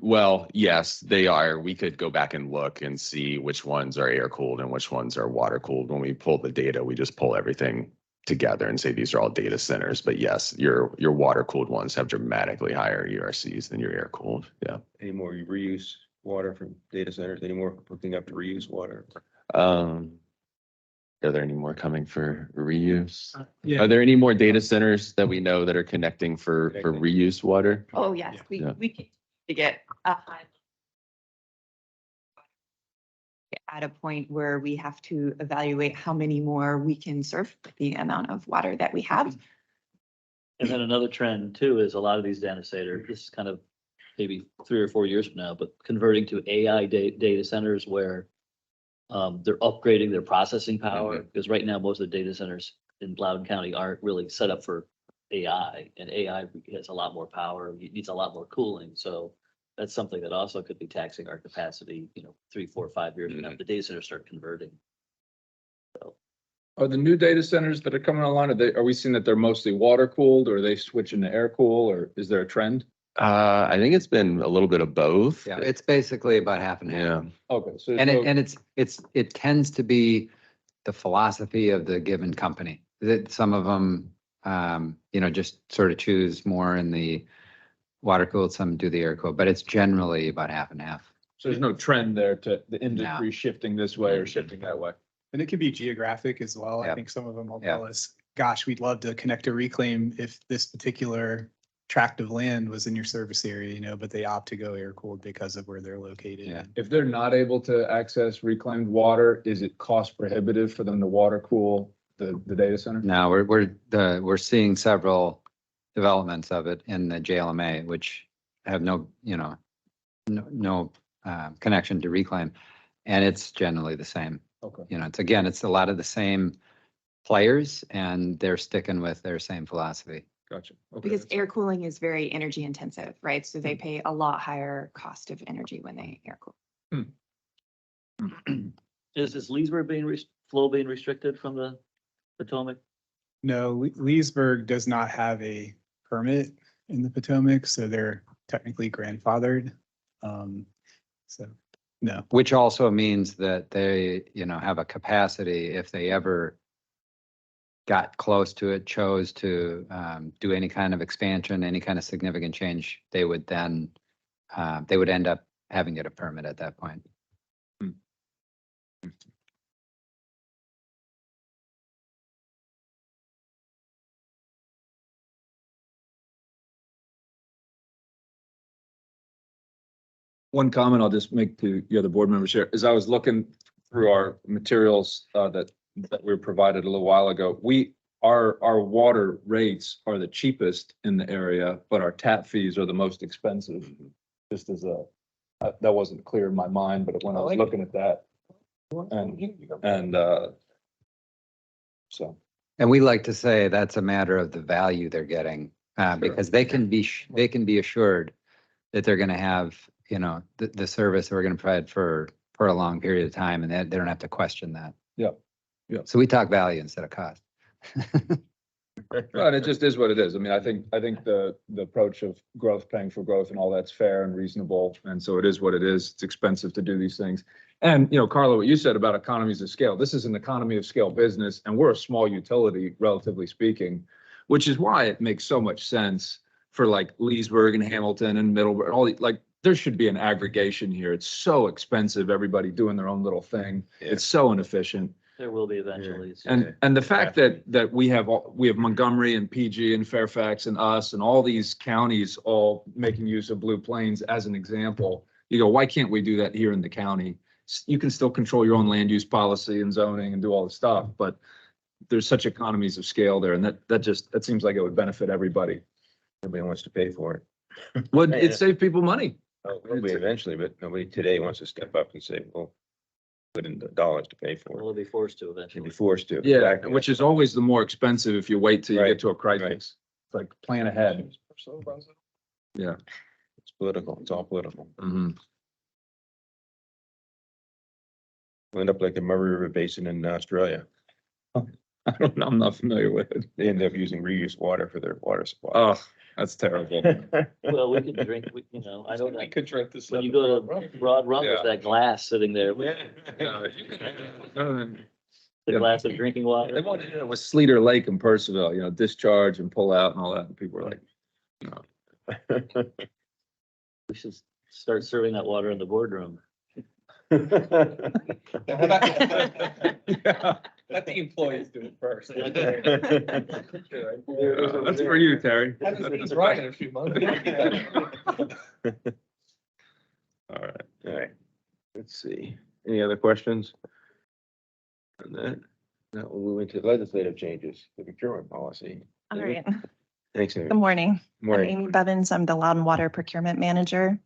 Well, yes, they are. We could go back and look and see which ones are air cooled and which ones are water cooled. When we pull the data, we just pull everything together and say these are all data centers. But yes, your water cooled ones have dramatically higher ERCs than your air cooled. Yeah. Any more reuse water from data centers? Any more hooking up to reuse water? Are there any more coming for reuse? Yeah. Are there any more data centers that we know that are connecting for Connecting. reuse water? Oh, yes, Yeah. we can to get a high. At a point where we have to evaluate how many more we can serve with the amount of water that we have. And then another trend too is a lot of these data centers, this is kind of maybe 3 or 4 years from now, but converting to AI data centers where they're upgrading their processing power, because right now, most of the data centers in Loudoun County aren't really set up for AI, and AI has a lot more power, it needs a lot more cooling, so that's something that also could be taxing our capacity, 3, 4, 5 years from now, the data centers start converting. So Are the new data centers that are coming online, are we seeing that they're mostly water cooled, or are they switching to air cool, or is there a trend? I think it's been a little bit of both. Yeah, it's basically about half and half. Yeah. Okay, so. And it tends to be the philosophy of the given company. That some of them, just sort of choose more in the water cooled, some do the air cooled, but it's generally about half and half. So there's no trend there to the industry No. shifting this way or shifting that way. And it can be geographic as well. I Yep. think some of them will Yep. tell us, gosh, we'd love to connect to reclaim if this particular tract of land was in your service area, but they opt to go air cooled because of where they're located. Yeah. If they're not able to access reclaimed water, is it cost prohibitive for them to water cool the data center? Now, we're seeing several developments of it in the JLMA, which have no connection to reclaim. And it's generally the same. Okay. It's a lot of the same players and they're sticking with their same philosophy. Gotcha. Okay. Because air cooling is very energy intensive, right? So they pay a lot higher cost of energy when they air cool. Is Leesburg flow being restricted from the Potomac? No, Leesburg does not have a permit in the Potomac, so they're technically grandfathered. So, no. Which also means that they, have a capacity if they ever got close to it, chose to do any kind of expansion, any kind of significant change, they would then, they would end up having to get a permit at that point. One comment I'll just make to the other board members here is I was looking through our materials that we were provided a little while ago. Our water rates are the cheapest in the area, but our tap fees are the most expensive. Just as that wasn't clear in my mind, but when I was looking at that. And so. And we like to say that's a matter of the value they're getting, because they can be assured that they're going to have, the service that we're going to provide for a long period of time, and they don't have to question that. Yeah. Yeah. So we talk value instead of cost. Well, it just is what it is. I mean, I think the approach of growth, paying for growth and all that's fair and reasonable. And so it is what it is. It's expensive to do these things. And, Carla, what you said about economies of scale, this is an economy of scale business and we're a small utility, relatively speaking, which is why it makes so much sense for like Leesburg and Hamilton and Middleburg, there should be an aggregation here. It's so expensive, everybody doing their own little thing. Yeah. It's so inefficient. There will be eventually. so- And the fact that we have Montgomery and PG and Fairfax and us and all these counties all making use of Blue Plains as an example, you go, why can't we do that here in the county? You can still control your own land use policy and zoning and do all the stuff, but there's such economies of scale there, and that seems like it would benefit everybody. Nobody wants to pay for it. Would it save people money? Oh, will be eventually, but nobody today wants to step up and say, well, put in the dollars to pay for We'll it. be forced to Should eventually. be forced to. Yeah, Exactly. which is always the more expensive if you wait till you Right, get to a right. crisis. It's like plan ahead. Yeah. It's political. It's all political. Mhm. We'll end up like the Murray River Basin in Australia. I'm not familiar with it. They end up using reused water for their water supply. Oh, that's terrible. Well, we could drink, I don't know. We could drink this. When you go to Broad Run, there's Yeah. that glass sitting there, the Yeah. glass of drinking They water. wanted it with Sleater Lake in Percival, discharge and pull out and all that. And people were like, no. We should start serving that water in the boardroom. Yeah. Let the employees do it first. That's for you, Terry. He's right in a few months. All right. Let's see. Any other questions? On that? Now we'll move into legislative changes, the procurement policy. All right. Thanks, Amy. Good morning. I'm Morning. Amy Bevins. I'm the Loudon Water Procurement Manager.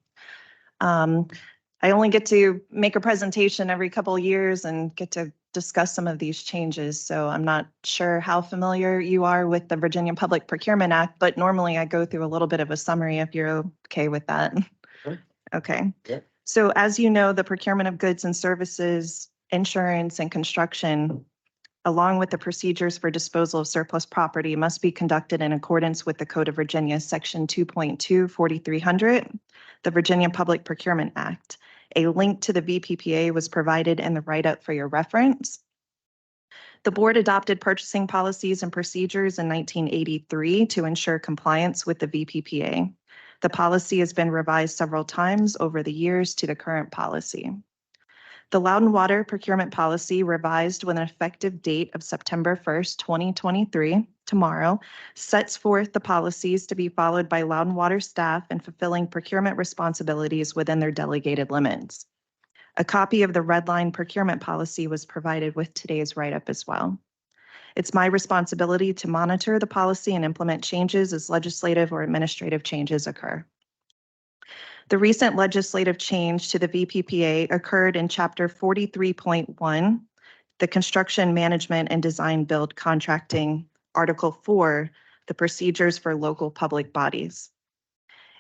I only get to make a presentation every couple of years and get to discuss some of these changes. So I'm not sure how familiar you are with the Virginia Public Procurement Act, but normally I go through a little bit of a summary if you're okay with that. Sure. Okay. Yeah. So as you know, the procurement of goods and services, insurance and construction along with the procedures for disposal of surplus property, must be conducted in accordance with the Code of Virginia, Section 2.2, 4300, the Virginia Public Procurement Act. A link to the VPPA was provided in the write-up for your reference. The board adopted purchasing policies and procedures in 1983 to ensure compliance with the VPPA. The policy has been revised several times over the years to the current policy. The Loudoun Water Procurement Policy, revised with an effective date of September 1st, 2023, tomorrow, sets forth the policies to be followed by Loudoun Water staff in fulfilling procurement responsibilities within their delegated limits. A copy of the red line procurement policy was provided with today's write-up as well. It's my responsibility to monitor the policy and implement changes as legislative or administrative changes occur. The recent legislative change to the VPPA occurred in Chapter 43.1, the Construction Management and Design Build Contracting, Article 4, the Procedures for Local Public Bodies.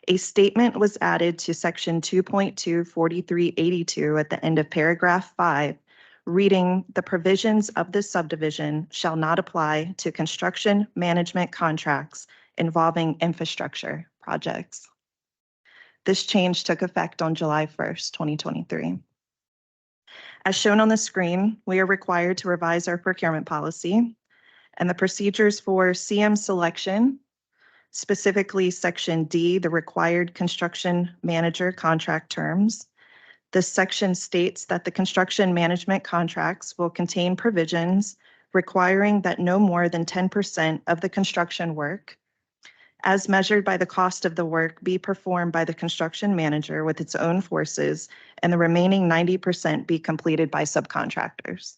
A statement was added to Section 2.2 4382 at the end of paragraph 5, reading, "The provisions of this subdivision shall not apply to construction management contracts involving infrastructure projects." This change took effect on July 1st, 2023. As shown on the screen, we are required to revise our procurement policy and the procedures for CM selection, specifically Section D, the required construction manager contract terms. This section states that the construction management contracts will contain provisions requiring that no more than 10% of the construction work, as measured by the cost of the work, be performed by the construction manager with its own forces, and the remaining 90% be completed by subcontractors.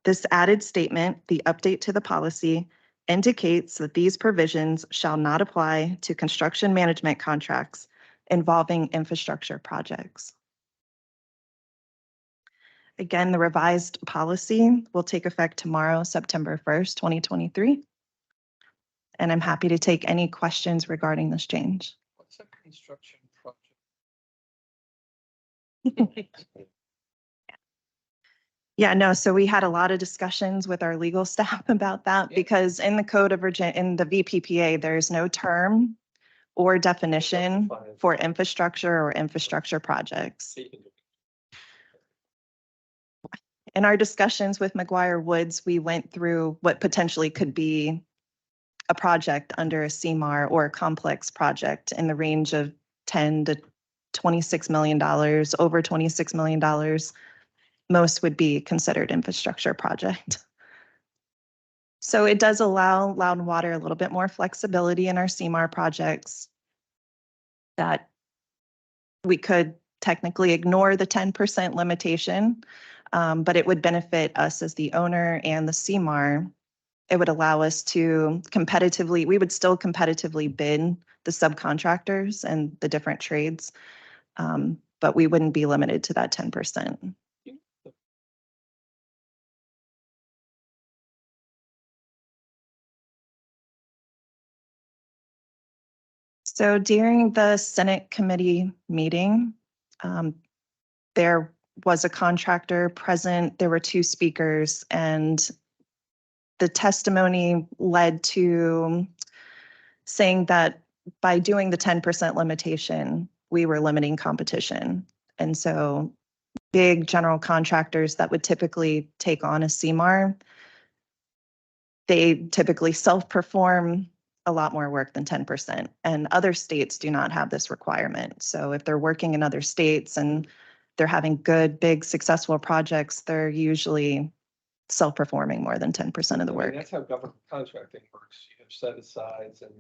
This added statement, the update to the policy, indicates that these provisions shall not apply to construction management contracts involving infrastructure projects. Again, the revised policy will take effect tomorrow, September 1st, 2023. And I'm happy to take any questions regarding this change. What's a construction project? Yeah, no, so we had a lot of discussions with our legal staff about that Yeah. because in the Code of Virginia, in the VPPA, there's no term or definition Fine. for infrastructure or infrastructure projects. In our discussions with McGuire Woods, we went through what potentially could be a project under a CMAR or a complex project in the range of $10 to $26 million, over $26 million. Most would be considered infrastructure project. So it does allow Loudoun Water a little bit more flexibility in our CMAR projects that we could technically ignore the 10% limitation, but it would benefit us as the owner and the CMAR. It would allow us to competitively, we would still competitively bid the subcontractors and the different trades, but we wouldn't be limited to that 10%. So during the Senate committee meeting, there was a contractor present. There were two speakers, and the testimony led to saying that by doing the 10% limitation, we were limiting competition. And so big general contractors that would typically take on a CMAR, they typically self-perform a lot more work than 10%. And other states do not have this requirement. So if they're working in other states and they're having good, big, successful projects, they're usually self-performing more than 10% of the work. That's how government contracting works. You have set asides and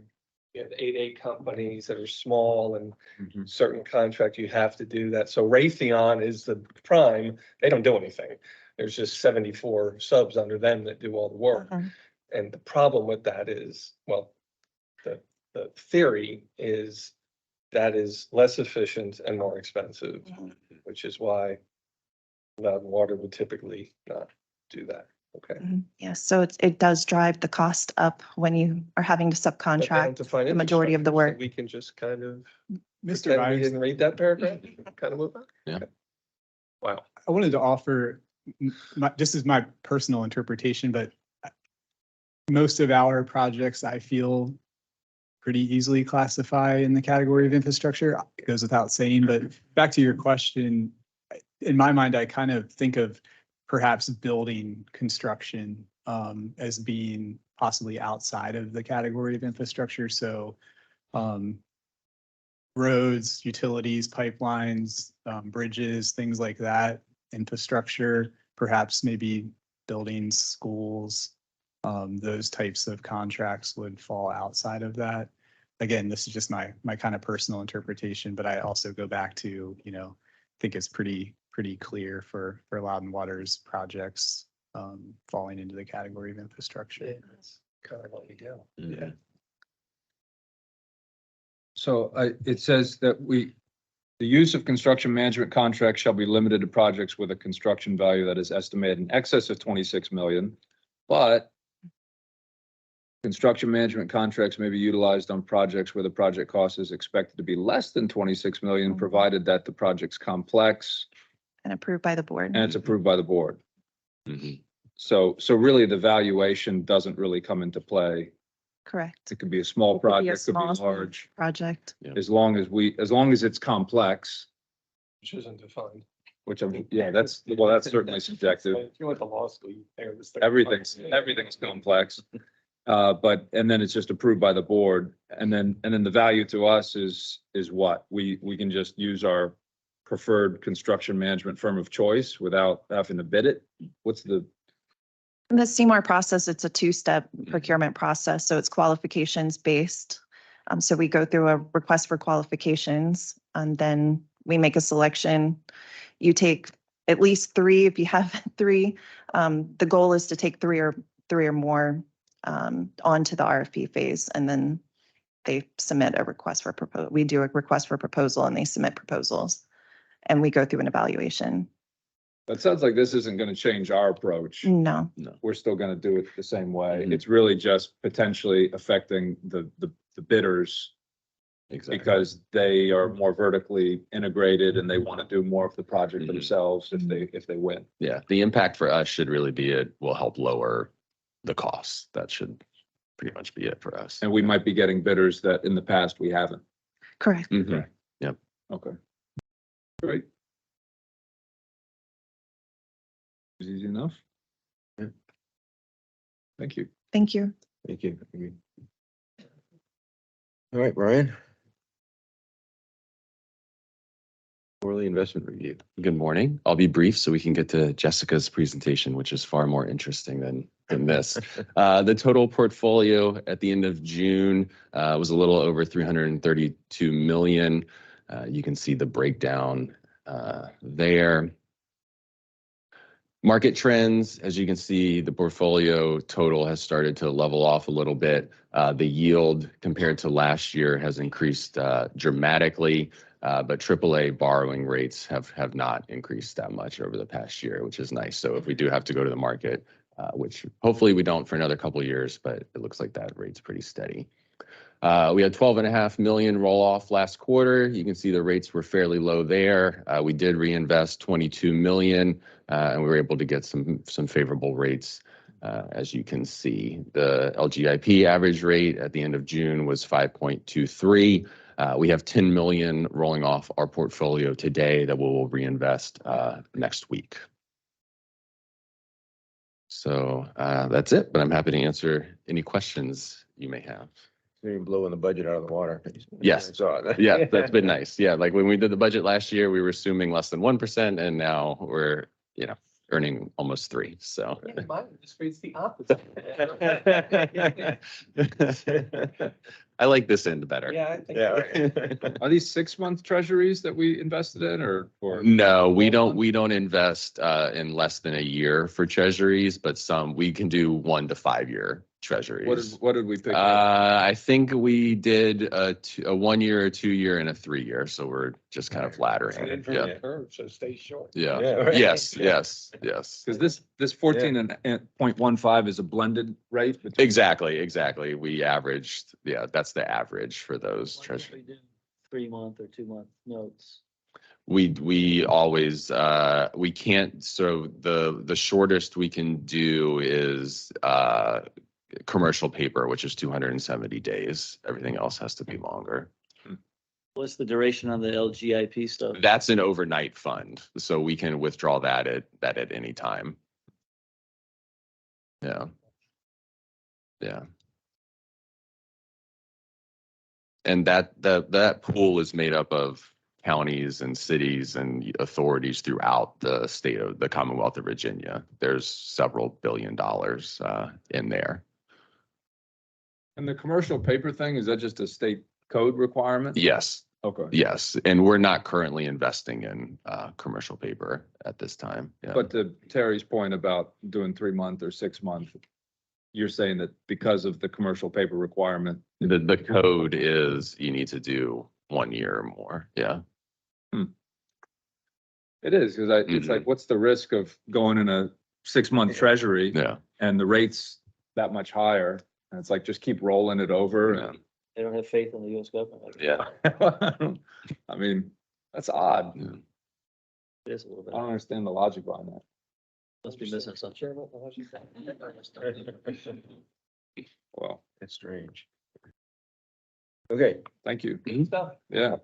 you have 8A companies that are small and Mhm. certain contract, you have to do that. So Raytheon is the prime. They don't do anything. There's just 74 subs under them that do all the work. Mhm. And the problem with that is, well, the theory is that is less efficient and more expensive, which is why Loudoun Water would typically not do that. Okay. Mhm. Yes, so it does drive the cost up when you are having to But they don't subcontract define the majority of the infrastructure, so work. We can just kind of, Mr. pretend we Byers, didn't read that paragraph, kind of move on. Yeah. Okay. Wow. I wanted to offer this is my personal interpretation, but most of our projects, I feel, pretty easily classify in the category of infrastructure. It goes without saying, but back to your question, in my mind, I kind of think of perhaps building construction as being possibly outside of the category of infrastructure. So roads, utilities, pipelines, bridges, things like that, infrastructure, perhaps maybe buildings, schools, those types of contracts would fall outside of that. Again, this is just my kind of personal interpretation, but I also go back to, I think it's pretty clear for Loudon Water's projects falling into the category of infrastructure. That's kind of what we do. Yeah. So it says that the use of construction management contracts shall be limited to projects with a construction value that is estimated in excess of 26 million, but construction management contracts may be utilized on projects where the project cost is expected to be less than 26 million, provided that the project's complex And approved by the board. and it's approved by the board. Mhm. So really the valuation doesn't really come into play. Correct. It could be a small It could be a project, could be small large, project. as long as it's complex, Which isn't defined. which that's certainly subjective. If you went to law school, you figured this thing. Everything's complex. And then it's just approved by the board. And then the value to us is what? We can just use our preferred construction management firm of choice without having to bid it? What's the, In the Seymour process, it's a two-step procurement process, so it's qualifications based. So we go through a request for qualifications and then we make a selection. You take at least three if you have three. The goal is to take three or more onto the RFP phase, and then they submit a request for proposal. We do a request for proposal and they submit proposals and we go through an evaluation. that sounds like this isn't going to change our approach. No, We're still going to do it the same way. Mhm. It's really just potentially affecting the bidders Exactly. because they are more vertically integrated and they want to do more of the project Mhm. themselves if they win. Yeah, the impact for us should really be it will help lower the costs. That should pretty much be it for us. And we might be getting bidders that in the past we haven't. correct. Mhm. Okay. Great. Is easy enough? Yeah. Thank you. Thank you. Thank you. All right, Brian. Quarterly investment review. Good morning. I'll be brief so we can get to Jessica's presentation, which is far more interesting than this. The total portfolio at the end of June was a little over 332 million. You can see the breakdown there. Market trends, as you can see, the portfolio total has started to level off a little bit. The yield compared to last year has increased dramatically, but AAA borrowing rates have not increased that much over the past year, which is nice. So if we do have to go to the market, which hopefully we don't for another couple of years, but it looks like that rate's pretty steady. We had 12.5 million roll off last quarter. You can see the rates were fairly low there. We did reinvest 22 million, and we were able to get some favorable rates. As you can see, the LGIP average rate at the end of June was 5.23. We have 10 million rolling off our portfolio today that we will reinvest next week. So that's it, but I'm happy to answer any questions you may have. You're blowing the budget out of the water. Yes. I saw it. Yeah, that's been nice. Yeah, like when we did the budget last year, we were assuming less than 1%, and now we're, earning almost 3%. So. Mine just reads the opposite. I like this end better. Yeah, I think. Yeah. Are these 6-month treasuries that we invested in or? No, we don't invest in less than a year for treasuries, but we can do 1 to 5 year treasuries. What did we pick? I think we did a 1 year, a 2 year, and a 3 year. So we're just kind of It's laddering. an Yeah. inverted curve, so stay short. Yeah. Yeah, right. Yes. Because this 14.15 is a blended rate. between- Exactly. We averaged, that's the average for those treasuries. 3-month or 2-month notes. We always, we can't, so the shortest we can do is commercial paper, which is 270 days. Everything else has to be longer. What's the duration on the LGIP stuff? That's an overnight fund, so we can withdraw that at any time. Yeah. Yeah. And that pool is made up of counties and cities and authorities throughout the state of the Commonwealth of Virginia. There's several $billion in there. And the commercial paper thing, is that just a state code requirement? Yes, Okay. yes. And we're not currently investing in commercial paper at this time. Yeah. But to Terry's point about doing 3-month or 6-month, you're saying that because of the commercial paper requirement. The code is you need to do 1 year or more. Yeah. It is, because it's like, what's the risk of going in a 6-month treasury? Yeah. And the rate's that much higher, and it's like, just keep rolling it over. Yeah. They don't have faith in the US government. Yeah. I mean, that's odd. Yeah. It is a little bit. I don't understand the logic behind that. Must be missing something. Well, That's strange. Okay, thank you. Stuff. Yeah.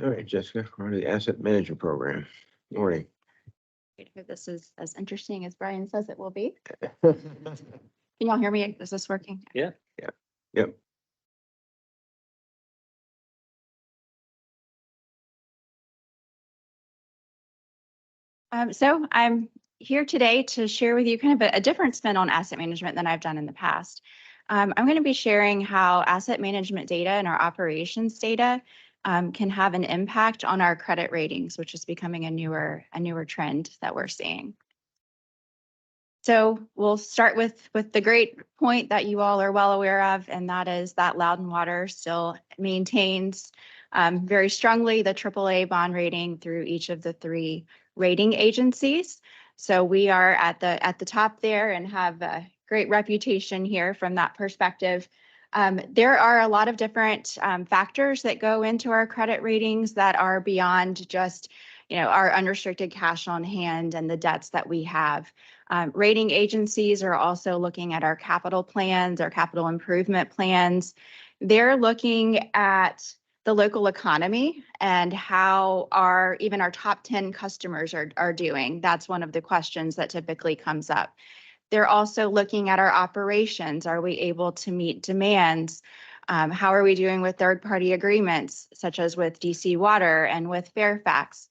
all right, Jessica, we're on to the asset management program. Morning. If this is as interesting as Brian says it will be. Can y'all hear me? Is this working? Yep. So I'm here today to share with you kind of a different spin on asset management than I've done in the past. I'm going to be sharing how asset management data and our operations data can have an impact on our credit ratings, which is becoming a newer trend that we're seeing. So we'll start with the great point that you all are well aware of, and that is that Loudon Water still maintains very strongly the AAA bond rating through each of the 3 rating agencies. So we are at the top there and have a great reputation here from that perspective. There are a lot of different factors that go into our credit ratings that are beyond just, our unrestricted cash on hand and the debts that we have. Rating agencies are also looking at our capital plans, our capital improvement plans. They're looking at the local economy and how even our top 10 customers are doing. That's one of the questions that typically comes up. They're also looking at our operations. Are we able to meet demands? How are we doing with third-party agreements, such as with DC Water and with Fairfax?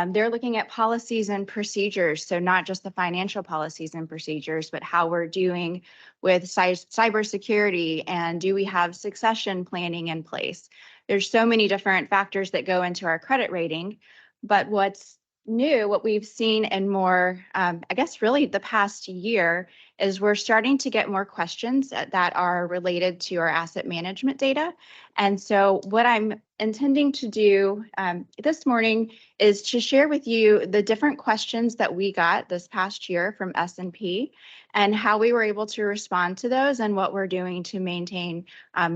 They're looking at policies and procedures, so not just the financial policies and procedures, but how we're doing with cybersecurity, and do we have succession planning in place? There's so many different factors that go into our credit rating, but what's new, what we've seen in more, I guess really the past year, is we're starting to get more questions that are related to our asset management data. And so what I'm intending to do this morning is to share with you the different questions that we got this past year from S&P and how we were able to respond to those and what we're doing to maintain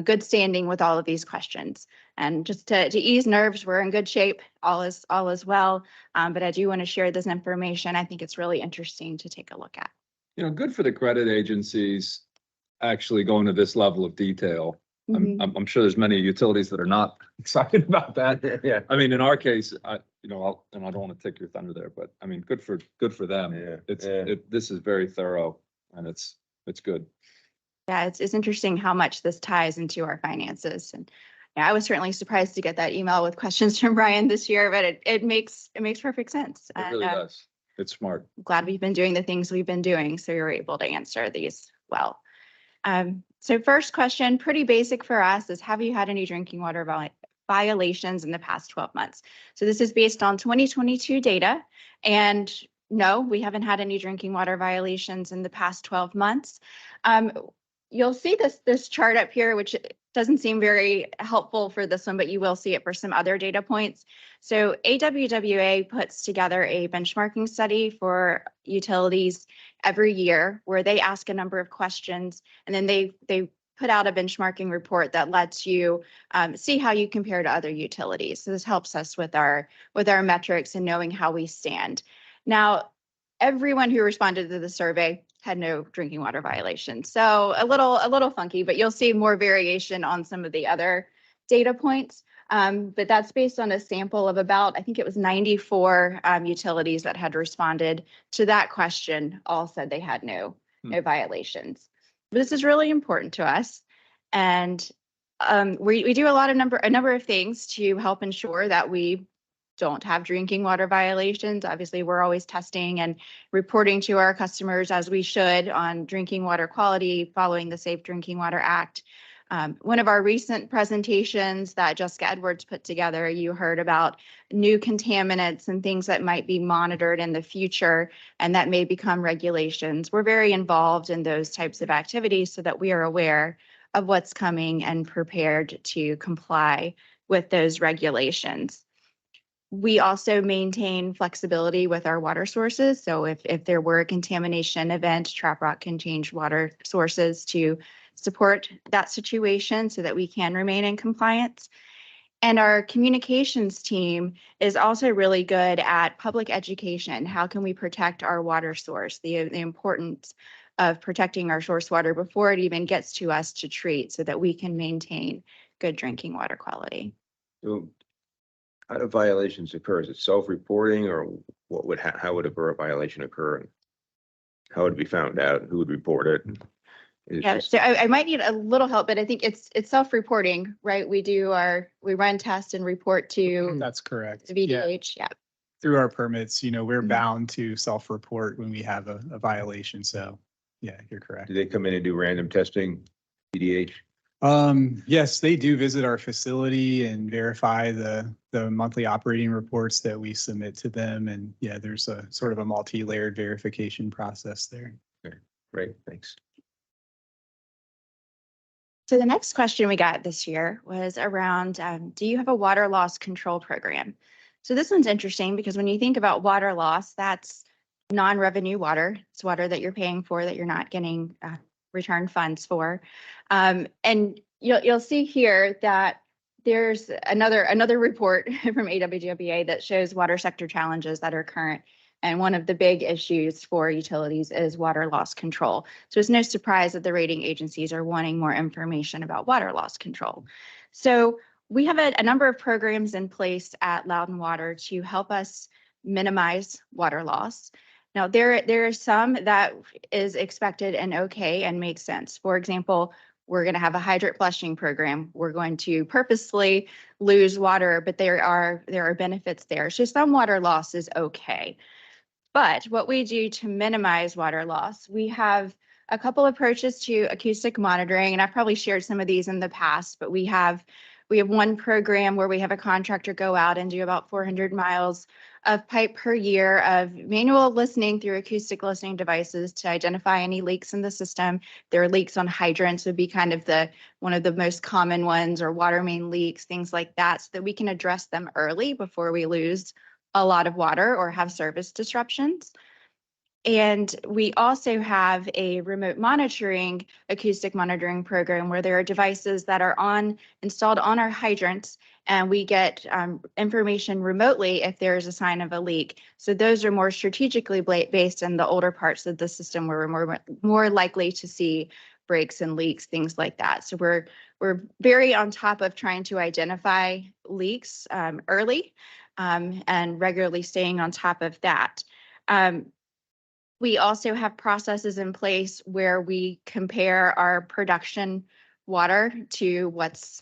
good standing with all of these questions. And just to ease nerves, we're in good shape, all is well. But I do want to share this information. I think it's really interesting to take a look at. Good for the credit agencies actually going to this level of detail. I'm sure there's many utilities that are not excited about that. Yeah. I mean, in our case, and I don't want to take your thunder there, but I mean, good for them. Yeah. This is very thorough and it's good. Yeah, it's interesting how much this ties into our finances. And yeah, I was certainly surprised to get that email with questions from Brian this year, but it makes perfect sense. It really does. It's smart. I'm glad we've been doing the things we've been doing, so you're able to answer these well. So first question, pretty basic for us, is have you had any drinking water violations in the past 12 months? So this is based on 2022 data, and no, we haven't had any drinking water violations in the past 12 months. You'll see this chart up here, which doesn't seem very helpful for this one, but you will see it for some other data points. So AWWA puts together a benchmarking study for utilities every year where they ask a number of questions, and then they put out a benchmarking report that lets you see how you compare to other utilities. So this helps us with our metrics and knowing how we stand. Now, everyone who responded to the survey had no drinking water violations. So a little funky, but you'll see more variation on some of the other data points. But that's based on a sample of about, I think it was 94 utilities that had responded to that question, all said they had no violations. But this is really important to us. And we do a number of things to help ensure that we don't have drinking water violations. Obviously, we're always testing and reporting to our customers as we should on drinking water quality following the Safe Drinking Water Act. One of our recent presentations that Jessica Edwards put together, you heard about new contaminants and things that might be monitored in the future and that may become regulations. We're very involved in those types of activities so that we are aware of what's coming and prepared to comply with those regulations. We also maintain flexibility with our water sources. So if there were a contamination event, Trap Rock can change water sources to support that situation so that we can remain in compliance. And our communications team is also really good at public education. How can we protect our water source? The importance of protecting our source water before it even gets to us to treat so that we can maintain good drinking water quality. So how do violations occur? Is it self-reporting, or how would a violation occur? How would it be found out? Who would report it? Yeah, so I might need a little help, but I think it's self-reporting, right? We run tests and report to That's correct. the VDH, yeah. Through our permits, we're bound to self-report when we have a violation. So, yeah, you're correct. Do they come in and do random testing, PDH? Yes, they do visit our facility and verify the monthly operating reports that we submit to them. And yeah, there's a sort of a multi-layered verification process there. Okay, great, thanks. So the next question we got this year was around, do you have a water loss control program? So this one's interesting because when you think about water loss, that's non-revenue water. It's water that you're paying for that you're not getting return funds for. And you'll see here that there's another report from AWWA that shows water sector challenges that are current. And one of the big issues for utilities is water loss control. So it's no surprise that the rating agencies are wanting more information about water loss control. So we have a number of programs in place at Loudoun Water to help us minimize water loss. Now, there are some that is expected and okay and makes sense. For example, we're going to have a hydrant flushing program. We're going to purposely lose water, but there are benefits there. So some water loss is okay. But what we do to minimize water loss, we have a couple approaches to acoustic monitoring, and I've probably shared some of these in the past, but we have one program where we have a contractor go out and do about 400 miles of pipe per year of manual listening through acoustic listening devices to identify any leaks in the system. There are leaks on hydrants would be kind of one of the most common ones, or water main leaks, things like that, so that we can address them early before we lose a lot of water or have service disruptions. And we also have a remote monitoring, acoustic monitoring program where there are devices that are installed on our hydrants, and we get information remotely if there is a sign of a leak. So those are more strategically based in the older parts of the system where we're more likely to see breaks and leaks, things like that. So we're very on top of trying to identify leaks early and regularly staying on top of that. We also have processes in place where we compare our production water to what's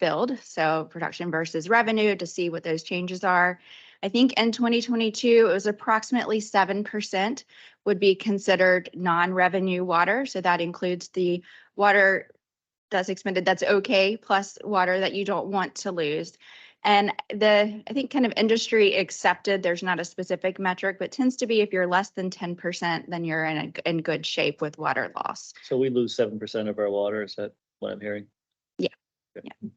billed. So production versus revenue to see what those changes are. I think in 2022, it was approximately 7% would be considered non-revenue water. So that includes the water that's expended that's okay, plus water that you don't want to lose. And I think kind of industry accepted, there's not a specific metric, but tends to be if you're less than 10%, then you're in good shape with water loss. So we lose 7% of our water. Is that what I'm hearing? Yeah.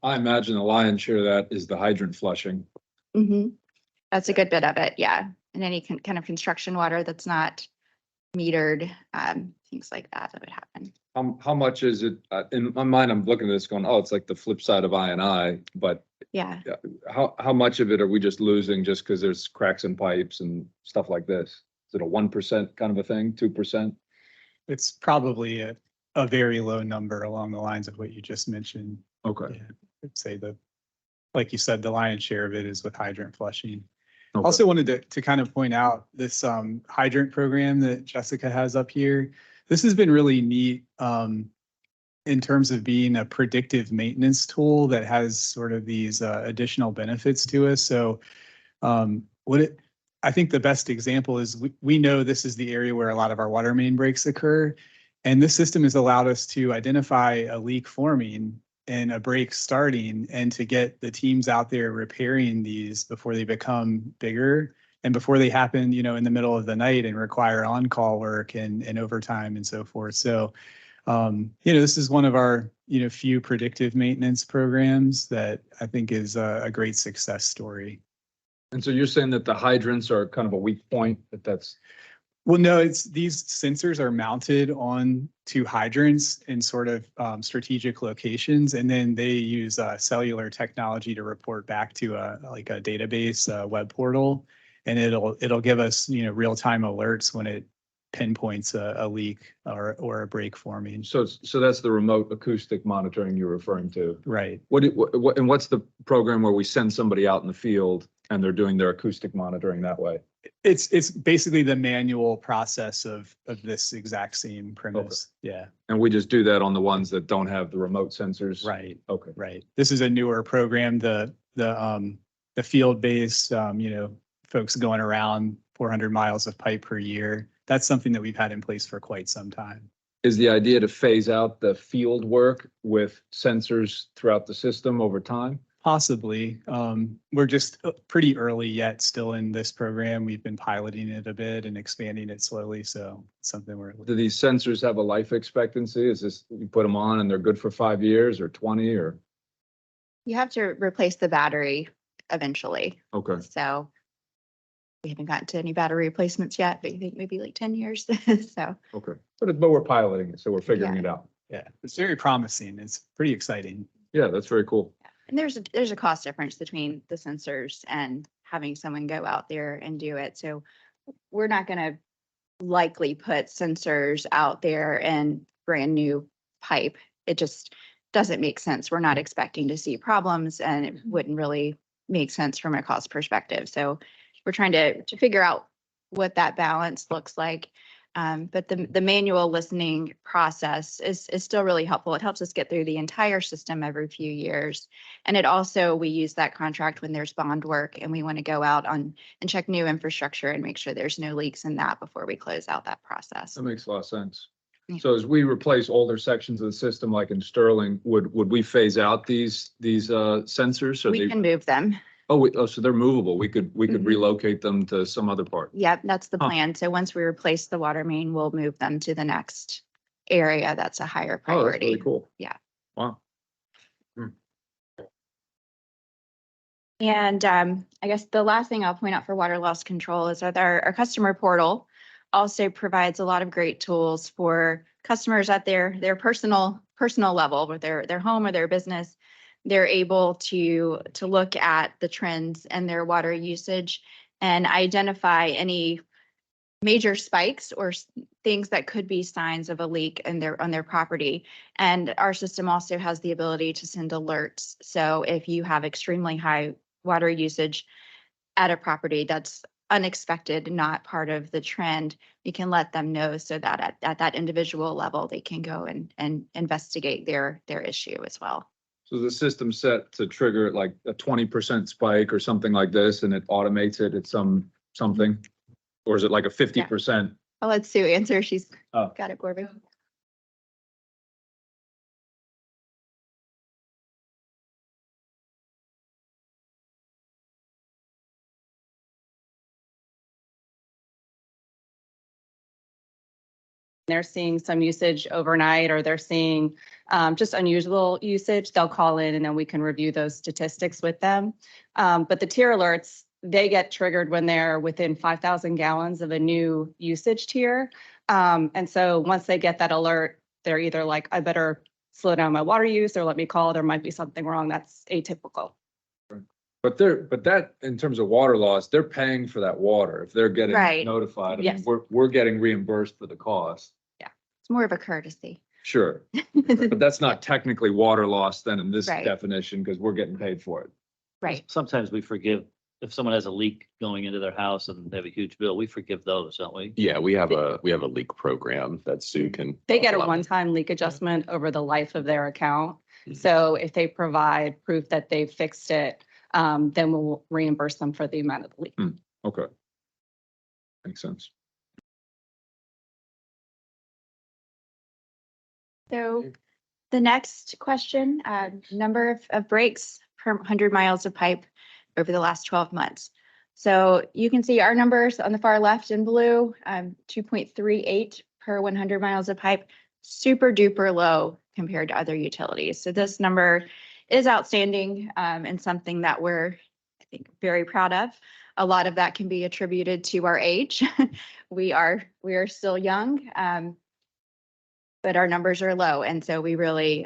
I imagine the lion's share of that is the hydrant flushing. Mm-hmm. That's a good bit of it. Yeah. And any kind of construction water that's not metered, things like that would happen. How much is it? In my mind, I'm looking at this going, oh, it's like the flip side of I&I, but Yeah. how much of it are we just losing just because there's cracks in pipes and stuff like this? Is it a 1% kind of a thing, 2%? It's probably a very low number along the lines of what you just mentioned. Okay. Yeah, I'd say like you said, the lion's share of it is with hydrant flushing. Okay. Also wanted to kind of point out this hydrant program that Jessica has up here. This has been really neat in terms of being a predictive maintenance tool that has sort of these additional benefits to us. So I think the best example is we know this is the area where a lot of our water main breaks occur. And this system has allowed us to identify a leak forming and a break starting and to get the teams out there repairing these before they become bigger and before they happen, in the middle of the night and require on-call work and overtime and so forth. So, this is one of our, few predictive maintenance programs that I think is a great success story. And so you're saying that the hydrants are kind of a weak point, that's. Well, no, these sensors are mounted on to hydrants in sort of strategic locations, and then they use cellular technology to report back to a database, web portal, and it'll give us real-time alerts when it pinpoints a leak or a break forming. So that's the remote acoustic monitoring you're referring to. Right. And what's the program where we send somebody out in the field and they're doing their acoustic monitoring that way? It's basically the manual process of this exact same premise. Okay. Yeah. And we just do that on the ones that don't have the remote sensors? Right. Okay. Right. This is a newer program. The field-based, folks going around 400 miles of pipe per year. That's something that we've had in place for quite some time. Is the idea to phase out the field work with sensors throughout the system over time? Possibly. We're just pretty early yet still in this program. We've been piloting it a bit and expanding it slowly. So it's something Do these sensors have a life expectancy? Is this, you put them on and they're good for 5 years or 20 or? You have to replace the battery eventually. Okay. So we haven't gotten to any battery replacements yet, but you think maybe like 10 years. So. Okay. But we're piloting it, so we're figuring it out. Yeah, it's very promising. It's pretty exciting. Yeah, that's very cool. And there's a cost difference between the sensors and having someone go out there and do it. So we're not going to likely put sensors out there in brand new pipe. It just doesn't make sense. We're not expecting to see problems, and it wouldn't really make sense from a cost perspective. So we're trying to figure out what that balance looks like. But the manual listening process is still really helpful. It helps us get through the entire system every few years. And it also, we use that contract when there's bond work and we want to go out and check new infrastructure and make sure there's no leaks in that before we close out that process. That makes a lot of sense. Yeah. So as we replace older sections of the system, like in Sterling, would we phase out these sensors? Or We can move them. Oh, so they're movable. We could Mhm. relocate them to some other part. Yep, that's the Huh. plan. So once we replace the water main, we'll move them to the next area that's a higher Oh, that's priority. really cool. Yeah. Wow. And I guess the last thing I'll point out for water loss control is that our customer portal also provides a lot of great tools for customers at their personal level with their home or their business. They're able to look at the trends and their water usage and identify any major spikes or things that could be signs of a leak on their property. And our system also has the ability to send alerts. So if you have extremely high water usage at a property that's unexpected, not part of the trend, you can let them know so that at that individual level, they can go and investigate their issue as well. So the system's set to trigger like a 20% spike or something like this, and it automates it at something? Or is it like a 50%? I'll let Sue answer. She's Oh. got it, Corby. They're seeing some usage overnight, or they're seeing just unusual usage, they'll call in and then we can review those statistics with them. But the tier alerts, they get triggered when they're within 5,000 gallons of a new usage tier. And so once they get that alert, they're either like, I better slow down my water use or let me call, there might be something wrong that's atypical. But that, in terms of water loss, they're paying for that water. If they're getting Right. notified, I mean, Yes. we're getting reimbursed for the cost. It's more of a courtesy. Sure, but that's not technically water loss then in this Right. definition, because we're getting paid for it. Right. Sometimes we forgive, if someone has a leak going into their house and they have a huge bill, we forgive those, don't we? Yeah, we have a leak program that Sue can. They get a talk about. one-time leak adjustment over the life of their account. Mhm. So if they provide proof that they've fixed it, then we'll reimburse them for the amount of the leak. Okay. Makes sense. So the next question, number of breaks per 100 miles of pipe over the last 12 months. So you can see our numbers on the far left in blue, 2.38 per 100 miles of pipe, super duper low compared to other utilities. So this number is outstanding and something that we're, I think, very proud of. A lot of that can be attributed to our age. We are still young. But our numbers are low. And so we really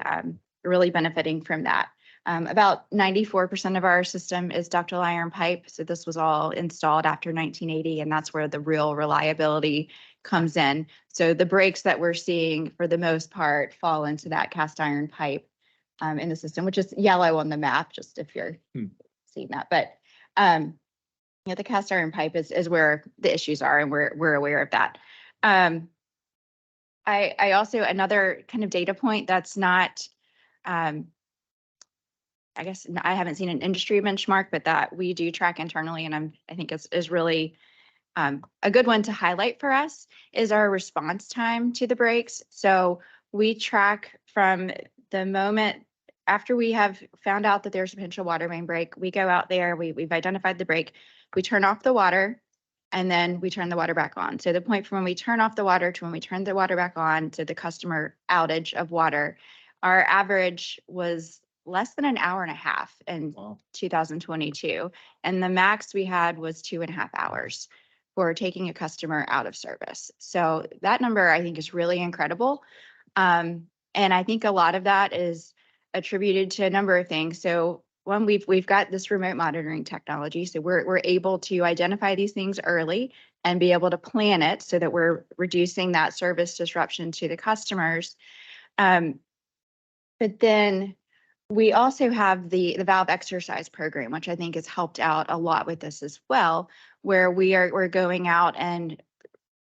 benefiting from that. About 94% of our system is ductile iron pipe. So this was all installed after 1980, and that's where the real reliability comes in. So the breaks that we're seeing for the most part fall into that cast iron pipe in the system, which is yellow on the map, just if you're seeing that. But the cast iron pipe is where the issues are, and we're aware of that. I also, another kind of data point that's not, I guess I haven't seen an industry benchmark, but that we do track internally, and I think is really a good one to highlight for us is our response time to the breaks. So we track from the moment after we have found out that there's a potential water main break, we go out there, we've identified the break, we turn off the water, and then we turn the water back on. So the point from when we turn off the water to when we turn the water back on to the customer outage of water, our average was less than an hour and a half in 2022. And the max we had was 2.5 hours for taking a customer out of service. So that number, I think, is really incredible. And I think a lot of that is attributed to a number of things. So one, we've got this remote monitoring technology, so we're able to identify these things early and be able to plan it so that we're reducing that service disruption to the customers. But then we also have the valve exercise program, which I think has helped out a lot with this as well, where we're going out and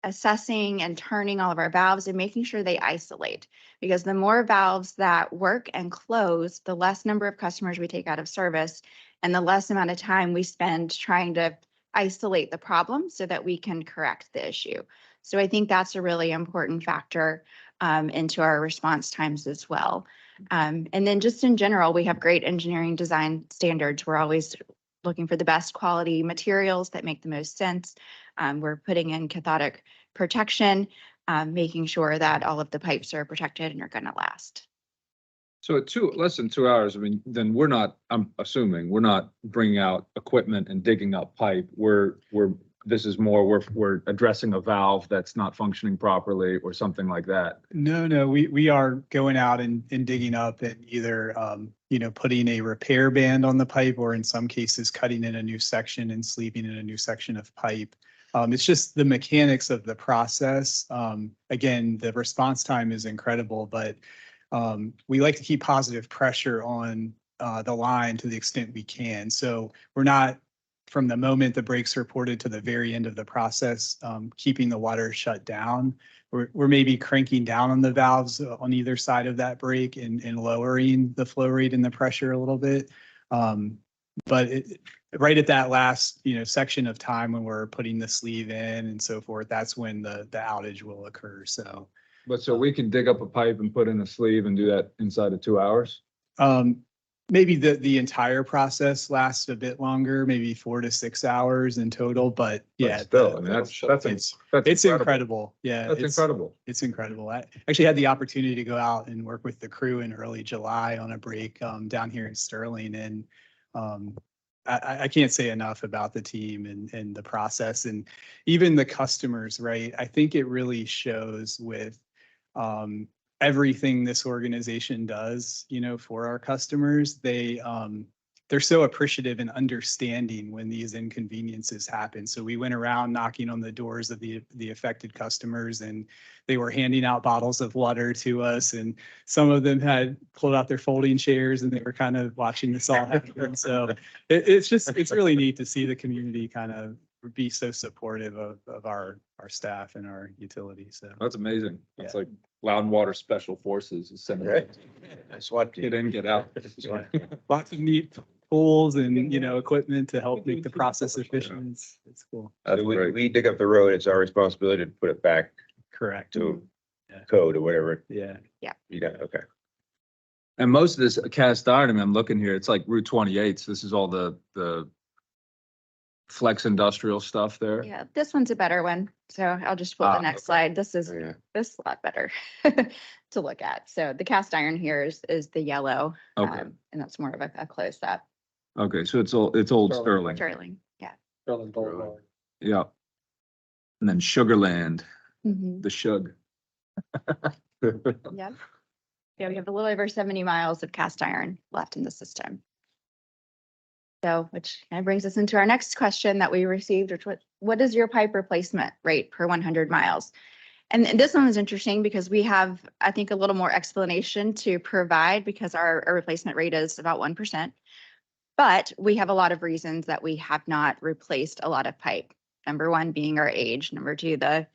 assessing and turning all of our valves and making sure they isolate, because the more valves that work and close, the less number of customers we take out of service and the less amount of time we spend trying to isolate the problem so that we can correct the issue. So I think that's a really important factor into our response times as well. And then just in general, we have great engineering design standards. We're always looking for the best quality materials that make the most sense. We're putting in cathodic protection, making sure that all of the pipes are protected and are going to last. So at less than 2 hours, I mean, then I'm assuming we're not bringing out equipment and digging up pipe. This is more, we're addressing a valve that's not functioning properly or something like that. No, we are going out and digging up and either, putting a repair band on the pipe, or in some cases, cutting in a new section and sleeving in a new section of pipe. It's just the mechanics of the process. Again, the response time is incredible, but we like to keep positive pressure on the line to the extent we can. So we're not, from the moment the break's reported to the very end of the process, keeping the water shut down. We're maybe cranking down on the valves on either side of that break and lowering the flow rate and the pressure a little bit. But right at that last, section of time when we're putting the sleeve in and so forth, that's when the outage will occur. So. But so we can dig up a pipe and put in a sleeve and do that inside of 2 hours? Maybe the entire process lasts a bit longer, maybe 4 to 6 hours in total, but yeah. Still, I mean, it's incredible. Yeah. That's incredible. It's incredible. I actually had the opportunity to go out and work with the crew in early July on a break down here in Sterling. And I can't say enough about the team and the process and even the customers, right? I think it really shows with, everything this organization does, for our customers. They're so appreciative and understanding when these inconveniences happen. So we went around knocking on the doors of the affected customers, and they were handing out bottles of water to us. And some of them had pulled out their folding chairs and they were kind of watching this all happen. So it's really neat to see the community kind of be so supportive of our staff and our utilities. So That's amazing. It's like Loudon Water Special Forces is sending Right. SWAT get team. in, get out. lots of neat tools and, equipment to help make the process efficient. It's cool. That's We, great. we dig up the road, it's our responsibility to put it back Correct. to Yeah. code or whatever. Yeah. You got, okay. And most of this cast iron, I'm looking here, it's like Route 28. So this is all the flex industrial stuff there. Yeah, this one's a better one. So I'll just pull the next okay. slide. This is, Oh, yeah. this is a lot better to look at. So the cast iron here is the yellow. Okay. And that's more of a close up. Okay, so it's old Sterling. Sterling, yeah. Sterling Boulevard. Yeah. And then Sugarland, Mhm. the Shug. Yep. Yeah, we have a little over 70 miles of cast iron left in the system. So, which kind of brings us into our next question that we received, which what is your pipe replacement rate per 100 miles? And this one is interesting because we have, I think, a little more explanation to provide because our replacement rate is about 1%. But we have a lot of reasons that we have not replaced a lot of pipe. Number one being our age. Number two, the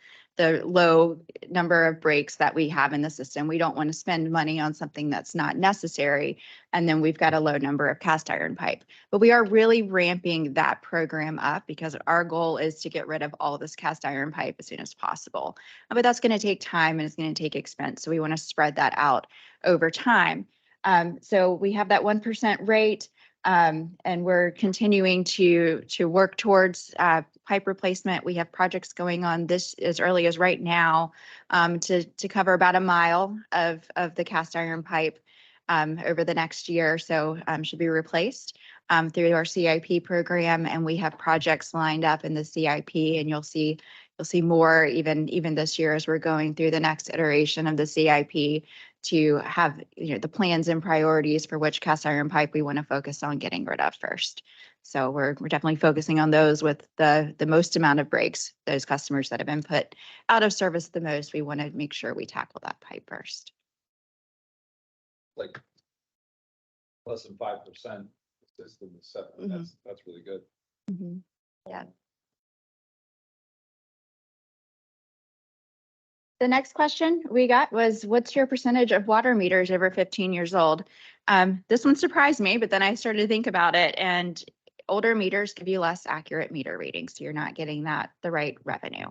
low number of breaks that we have in the system. We don't want to spend money on something that's not necessary. And then we've got a low number of cast iron pipe. But we are really ramping that program up because our goal is to get rid of all this cast iron pipe as soon as possible. But that's going to take time and it's going to take expense. So we want to spread that out over time. So we have that 1% rate. And we're continuing to work towards pipe replacement. We have projects going on this as early as right now to cover about a mile of the cast iron pipe over the next year. So should be replaced through our CIP program. And we have projects lined up in the CIP, and you'll see more even this year as we're going through the next iteration of the CIP to have the plans and priorities for which cast iron pipe we want to focus on getting rid of first. So we're definitely focusing on those with the most amount of breaks, those customers that have been put out of service the most. We want to make sure we tackle that pipe first. Like less than 5% system is 7. That's really good. Mhm. Yeah. The next question we got was, what's your percentage of water meters over 15 years old? This one surprised me, but then I started to think about it, and older meters give you less accurate meter readings, so you're not getting the right revenue.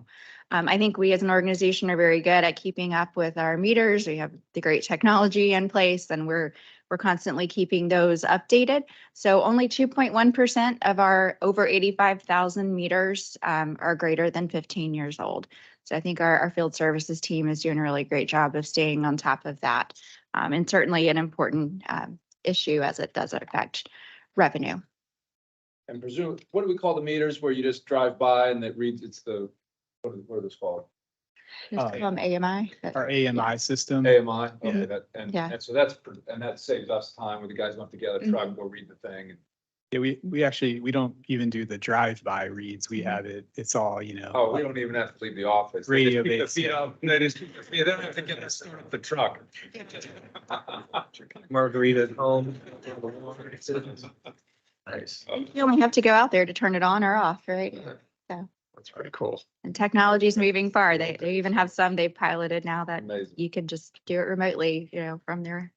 I think we as an organization are very good at keeping up with our meters. We have the great technology in place, and we're constantly keeping those updated. So only 2.1% of our over 85,000 meters are greater than 15 years old. So I think our field services team is doing a really great job of staying on top of that. And certainly an important issue as it does affect revenue. And presume, what do we call the meters where you just drive by and it reads, what are those called? AMI. Our AMI system. AMI, okay, Yeah. that, and, Yeah. and so that saves us time where the guys don't have to get a truck, go read the thing. Yeah, we don't even do the drive-by reads. We have it's all, Oh, we don't even have to leave the office. They just Radio keep the based, feet yeah. up. They just keep their feet, they don't have to get to start up the truck. Margarita at home. Nice. You only have to go out there to turn it on or off, right? That's pretty cool. And technology is moving far. They even have some they've piloted now that Amazing. you can just do it remotely, from their.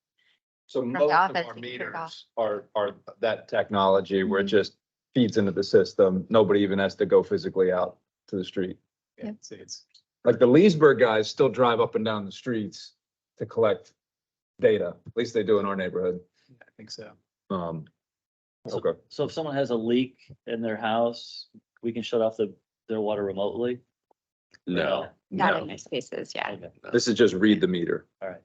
So the most of office, our you can turn it off. meters are that technology where it Mhm. just feeds into the system. Nobody even has to go physically out to the street. Yeah, it's Like the Leesburg guys still drive up and down the streets to collect data. At least they do in our neighborhood. I think so. Okay. So if someone has a leak in their house, we can shut off their water remotely? No. Not No. in most cases, yeah. Okay, This is just read the meter. all right.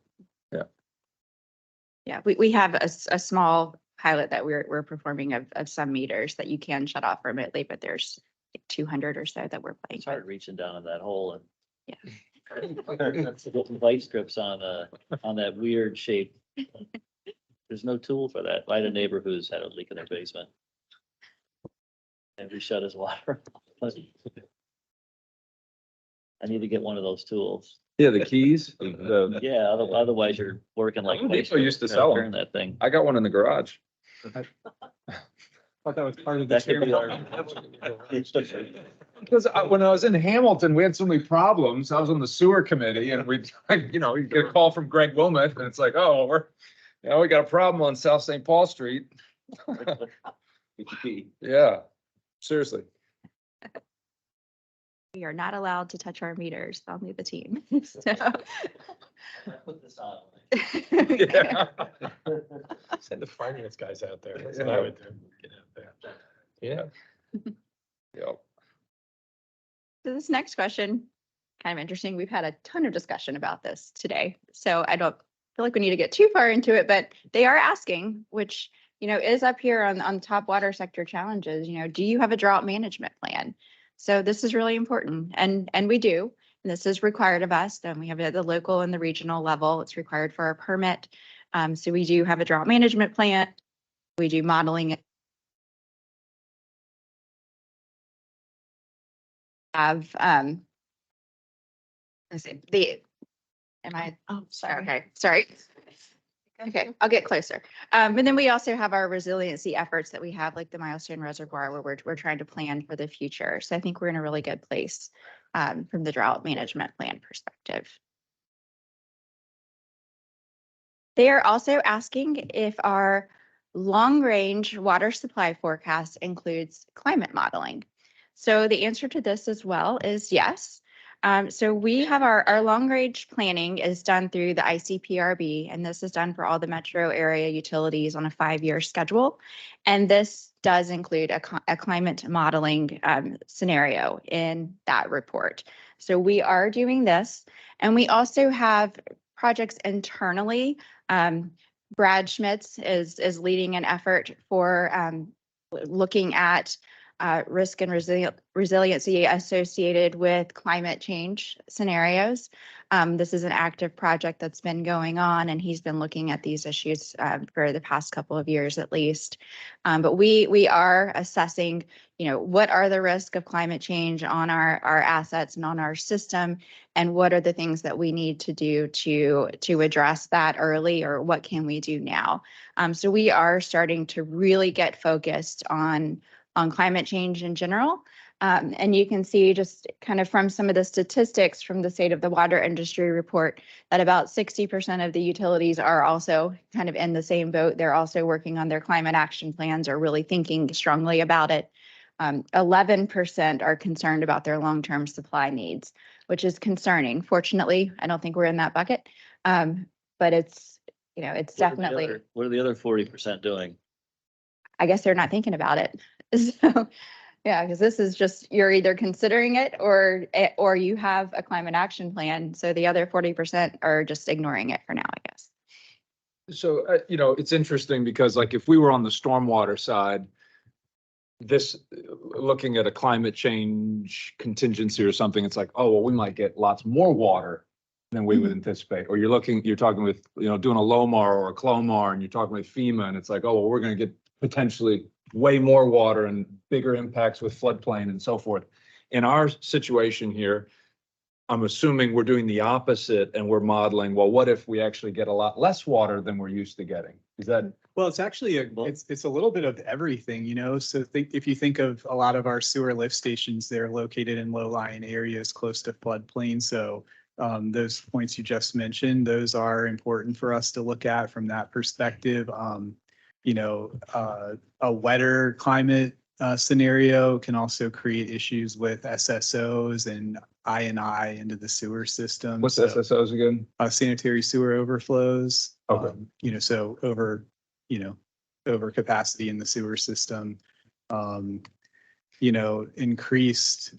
Yeah, we have a small pilot that we're performing of some meters that you can shut off remotely, but there's like 200 or so that we're playing It's hard with. reaching down in that hole and Light strips on that weird shape. There's no tool for that. I had a neighbor who's had a leak in their basement. And we shut his water. I need to get one of those tools. Yeah, the keys, the, Yeah, otherwise you're working like. Home Depot used to sell 'em. Turn that thing. I got one in the garage. Thought that was part of the. That could be chairman. Because when I was in Hamilton, we had so many problems. I was on the sewer committee and we, you get a call from Greg Wilmot and it's like, oh, we got a problem on South St. Paul Street. Yeah, seriously. We are not allowed to touch our meters. I'll move the team. So. Put this on. Yeah. Send the finance guys out there. That's what I would do. Get out there. Yeah. Yep. So this next question, kind of interesting. We've had a ton of discussion about this today. So I don't feel like we need to get too far into it, but they are asking, which, is up here on top water sector challenges, do you have a drought management plan? So this is really important and we do, and this is required of us. Then we have it at the local and the regional level. It's required for our permit. So we do have a drought management plan. We do modeling. Have, let's see, sorry. Okay, I'll get closer. And then we also have our resiliency efforts that we have, like the Milestone Reservoir, where we're trying to plan for the future. So I think we're in a really good place from the drought management plan perspective. They are also asking if our long-range water supply forecast includes climate modeling. So the answer to this as well is yes. So we have our long-range planning is done through the ICPRB, and this is done for all the metro area utilities on a 5-year schedule. And this does include a climate modeling scenario in that report. So we are doing this, and we also have projects internally. Brad Schmitz is leading an effort for looking at risk and resiliency associated with climate change scenarios. This is an active project that's been going on, and he's been looking at these issues for the past couple of years at least. But we are assessing, what are the risks of climate change on our assets and on our system, and what are the things that we need to do to address that early, or what can we do now? So we are starting to really get focused on climate change in general. And you can see just kind of from some of the statistics from the State of the Water Industry report that about 60% of the utilities are also kind of in the same boat. They're also working on their climate action plans or really thinking strongly about it. 11% are concerned about their long-term supply needs, which is concerning. Fortunately, I don't think we're in that bucket, but it's, it's definitely. What are the other 40% doing? I guess they're not thinking about it. So, yeah, because this is just, you're either considering it or you have a climate action plan. So the other 40% are just ignoring it for now, I guess. So, it's interesting because like if we were on the stormwater side, looking at a climate change contingency or something, it's like, oh, well, we might get lots more water than we would anticipate. Or you're talking with, doing a LOMAR or a CLOMAR, and you're talking with FEMA, and it's like, oh, well, we're going to get potentially way more water and bigger impacts with floodplain and so forth. In our situation here, I'm assuming we're doing the opposite and we're modeling, well, what if we actually get a lot less water than we're used to getting? Is that? Well, it's actually it's a little bit of everything, So if you think of a lot of our sewer lift stations, they're located in low-lying areas close to floodplain. So those points you just mentioned, those are important for us to look at from that perspective. A wetter climate scenario can also create issues with SSOs and I into the sewer system. What's SSOs again? Sanitary sewer overflows. Okay. So over capacity in the sewer system. Increased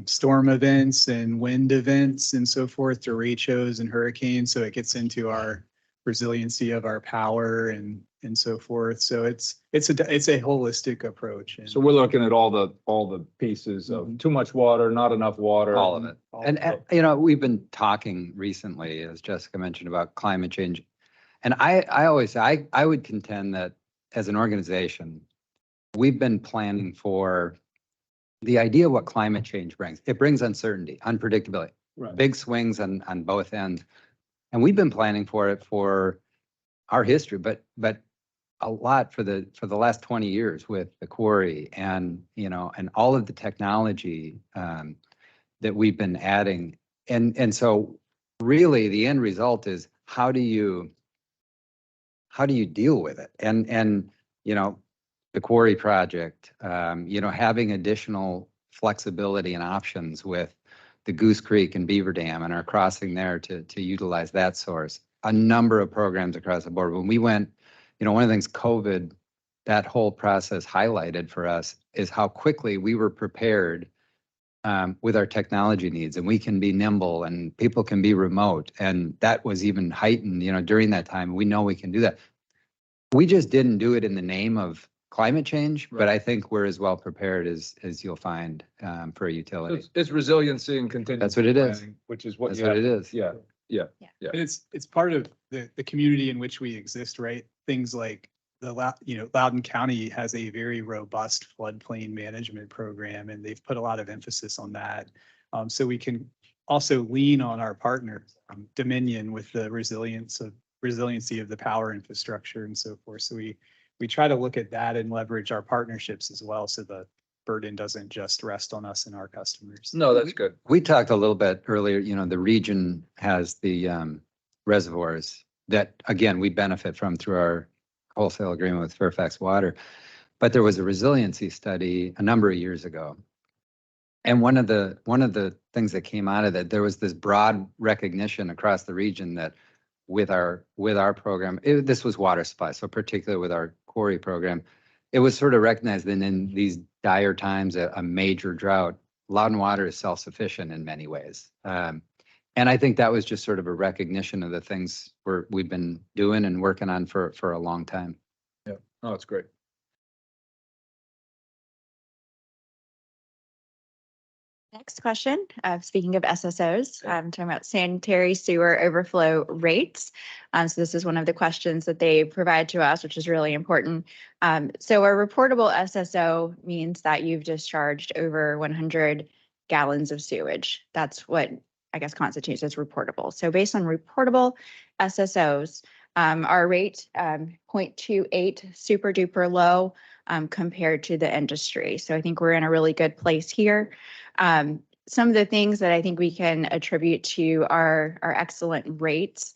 storm events and wind events and so forth, derechos and hurricanes. So it gets into our resiliency of our power and and so forth. So it's a holistic approach. So we're looking at all the pieces of too much water, not enough water. All of it. And, you know, we've been talking recently, as Jessica mentioned, about climate change. And I always say, I would contend that as an organization, we've been planning for the idea of what climate change brings. It brings uncertainty, unpredictability, Right. big swings on both ends. And we've been planning for it for our history, but a lot for the last 20 years with the quarry and, you know, and all of the technology that we've been adding. And so really the end result is how do you deal with it? And, you know, the quarry project, you know, having additional flexibility and options with the Goose Creek and Beaver Dam and our crossing there to utilize that source. A number of programs across the board. When we went, you know, one of the things COVID, that whole process highlighted for us is how quickly we were prepared with our technology needs, and we can be nimble and people can be remote. And that was even heightened, you know, during that time. We know we can do that. We just didn't do it in the name of climate change, but I think we're as well prepared as you'll find for a utility. It's resiliency and contingency. That's what it is. planning, which is what That's you what have. it is. Yeah, yeah. And it's part of the community in which we exist, right? Things like Loudoun County has a very robust floodplain management program, and they've put a lot of emphasis on that. So we can also lean on our partners, Dominion, with the resiliency of the power infrastructure and so forth. So we try to look at that and leverage our partnerships as well, so the burden doesn't just rest on us and our customers. No, that's good. We talked a little bit earlier, you know, the region has the reservoirs that, again, we benefit from through our wholesale agreement with Fairfax Water. But there was a resiliency study a number of years ago. And one of the things that came out of that, there was this broad recognition across the region that with our program, this was water supply, so particularly with our quarry program, it was sort of recognized that in these dire times, a major drought, Loudoun Water is self-sufficient in many ways. And I think that was just sort of a recognition of the things we've been doing and working on for a long time. Yeah, no, it's great. Next question, speaking of SSOs, talking about sanitary sewer overflow rates. So this is one of the questions that they provide to us, which is really important. So a reportable SSO means that you've discharged over 100 gallons of sewage. That's what I guess constitutes as reportable. So based on reportable SSOs, our rate 0.28 super duper low compared to the industry. So I think we're in a really good place here. Some of the things that I think we can attribute to our excellent rates.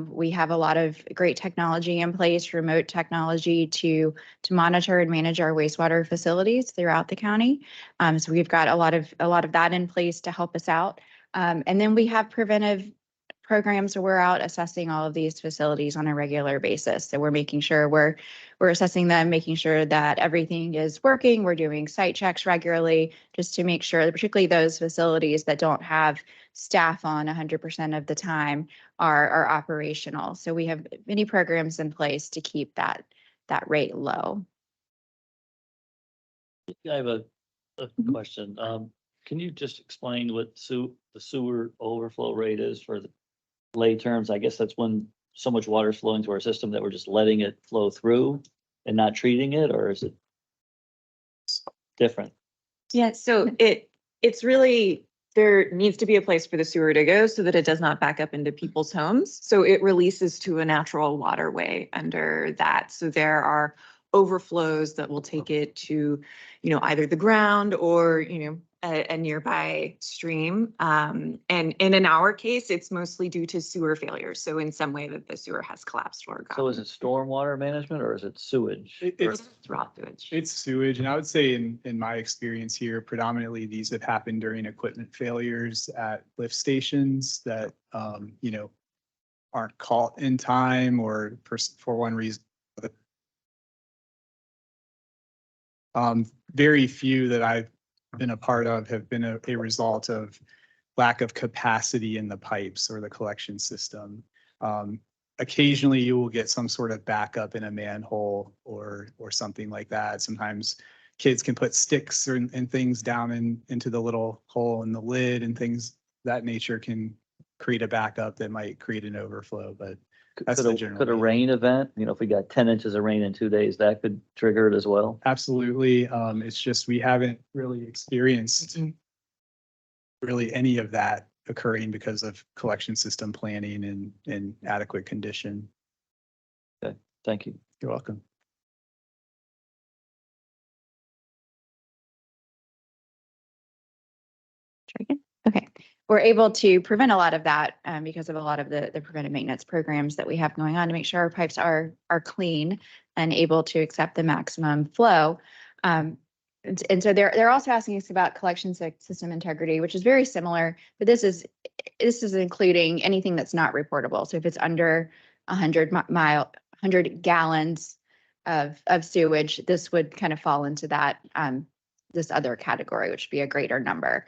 We have a lot of great technology in place, remote technology to monitor and manage our wastewater facilities throughout the county. So we've got a lot of that in place to help us out. And then we have preventive programs where we're out assessing all of these facilities on a regular basis. So we're making sure we're assessing them, making sure that everything is working. We're doing site checks regularly just to make sure that particularly those facilities that don't have staff on 100% of the time are operational. So we have many programs in place to keep that rate low. I have a question. Can you just explain what the sewer overflow rate is for the lay terms? I guess that's when so much water is flowing through our system that we're just letting it flow through and not treating it, or is it different? Yeah, so it's really, there needs to be a place for the sewer to go so that it does not back up into people's homes. So it releases to a natural waterway under that. So there are overflows that will take it to, either the ground or, a nearby stream. And in our case, it's mostly due to sewer failures. So in some way that the sewer has collapsed or So gone. is it stormwater management or is it sewage? It's raw sewage. It's sewage, and I would say in my experience here, predominantly these have happened during equipment failures at lift stations that aren't caught in time or for one reason. Very few that I've been a part of have been a result of lack of capacity in the pipes or the collection system. occasionally you will get some sort of backup in a manhole or something like that. Sometimes kids can put sticks and things down into the little hole in the lid, and things that nature can create a backup that might create an overflow, but that's Could the a, general. could a rain event, if we got 10 inches of rain in 2 days, that could trigger it as well? Absolutely. It's just, we haven't really experienced really any of that occurring because of collection system planning and adequate condition. Thank you. You're welcome. Okay, we're able to prevent a lot of that because of a lot of the preventive maintenance programs that we have going on to make sure our pipes are clean and able to accept the maximum flow. And so they're also asking us about collection system integrity, which is very similar, but this is including anything that's not reportable. So if it's under 100 gallons of sewage, this would kind of fall into that this other category, which would be a greater number.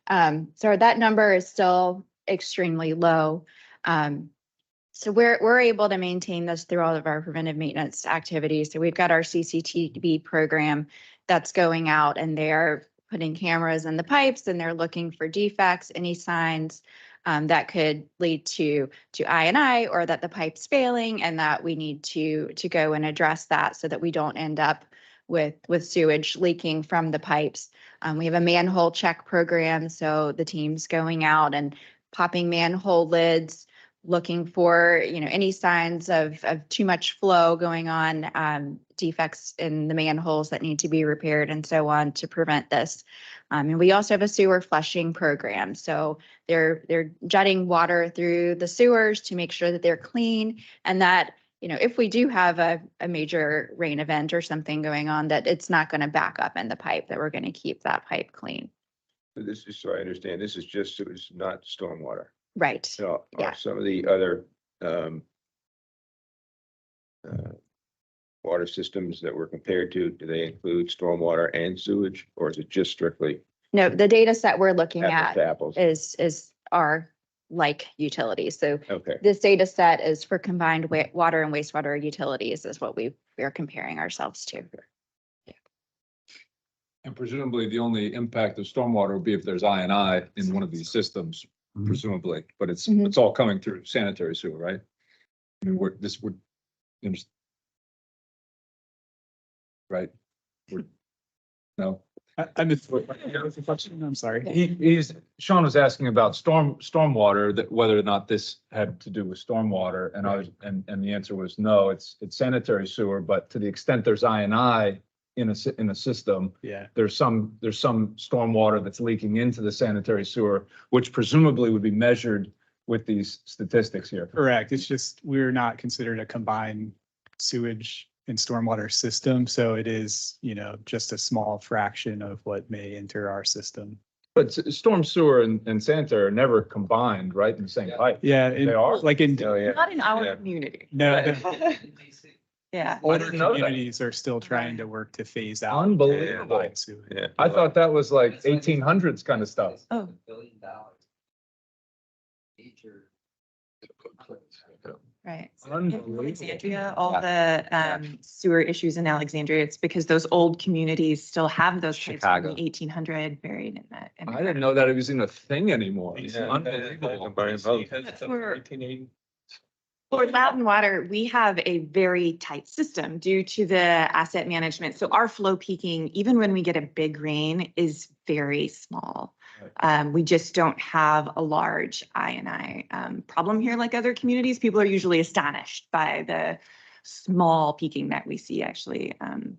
So that number is still extremely low. So we're able to maintain this through all of our preventive maintenance activities. So we've got our CCTV program that's going out, and they're putting cameras in the pipes, and they're looking for defects, any signs that could lead to I&I, or that the pipe's failing, and that we need to go and address that so that we don't end up with sewage leaking from the pipes. We have a manhole check program, so the team's going out and popping manhole lids, looking for any signs of too much flow going on, defects in the manholes that need to be repaired, and so on, to prevent this. And we also have a sewer flushing program, so they're jutting water through the sewers to make sure that they're clean, and that if we do have a major rain event or something going on, that it's not going to back up in the pipe, that we're going to keep that pipe clean. This is, so I understand, this is just sewage, not stormwater. Right. So Yeah. are some of the other water systems that we're compared to, do they include stormwater and sewage, or is it just strictly No, the data set we're looking apples at to apples? is our like utilities. So Okay, this data set is for combined water and wastewater utilities, is what we are comparing ourselves to. And presumably the only impact of stormwater would be if there's I&I in one of these systems, presumably, but it's all coming through sanitary sewer, right? I mean, right? No. I missed what was the question? I'm sorry. Sean was asking about stormwater, that whether or not this had to do with stormwater, and the answer was no, it's sanitary sewer, but to the extent there's I&I in a system, Yeah. there's some stormwater that's leaking into the sanitary sewer, which presumably would be measured with these statistics here. Correct. It's just, we're not considered a combined sewage and stormwater system. So it is, just a small fraction of what may enter our system. But storm sewer and sanitary are never combined, right, in the same pipe? Yeah. They are? Like in, oh, yeah. Not in our Yeah. community. no, Yeah. older didn't know that. communities are still trying to work to phase out. Unbelievable. combined sewage. Yeah. I thought that was like 1800s kind of stuff. Oh. Right. In Unbelievable. Alexandria, all the sewer issues in Alexandria, it's because those old communities still have those pipes from Chicago. the 1800 buried in that. in the I didn't know that it was even a thing anymore. It's Yeah. unbelievable. Combine both. That's where- For Loudon Water, we have a very tight system due to the asset management. So our flow peaking, even when we get a big rain, is very small. We just don't have a large I&I problem here like other communities. People are usually astonished by the small peaking that we see actually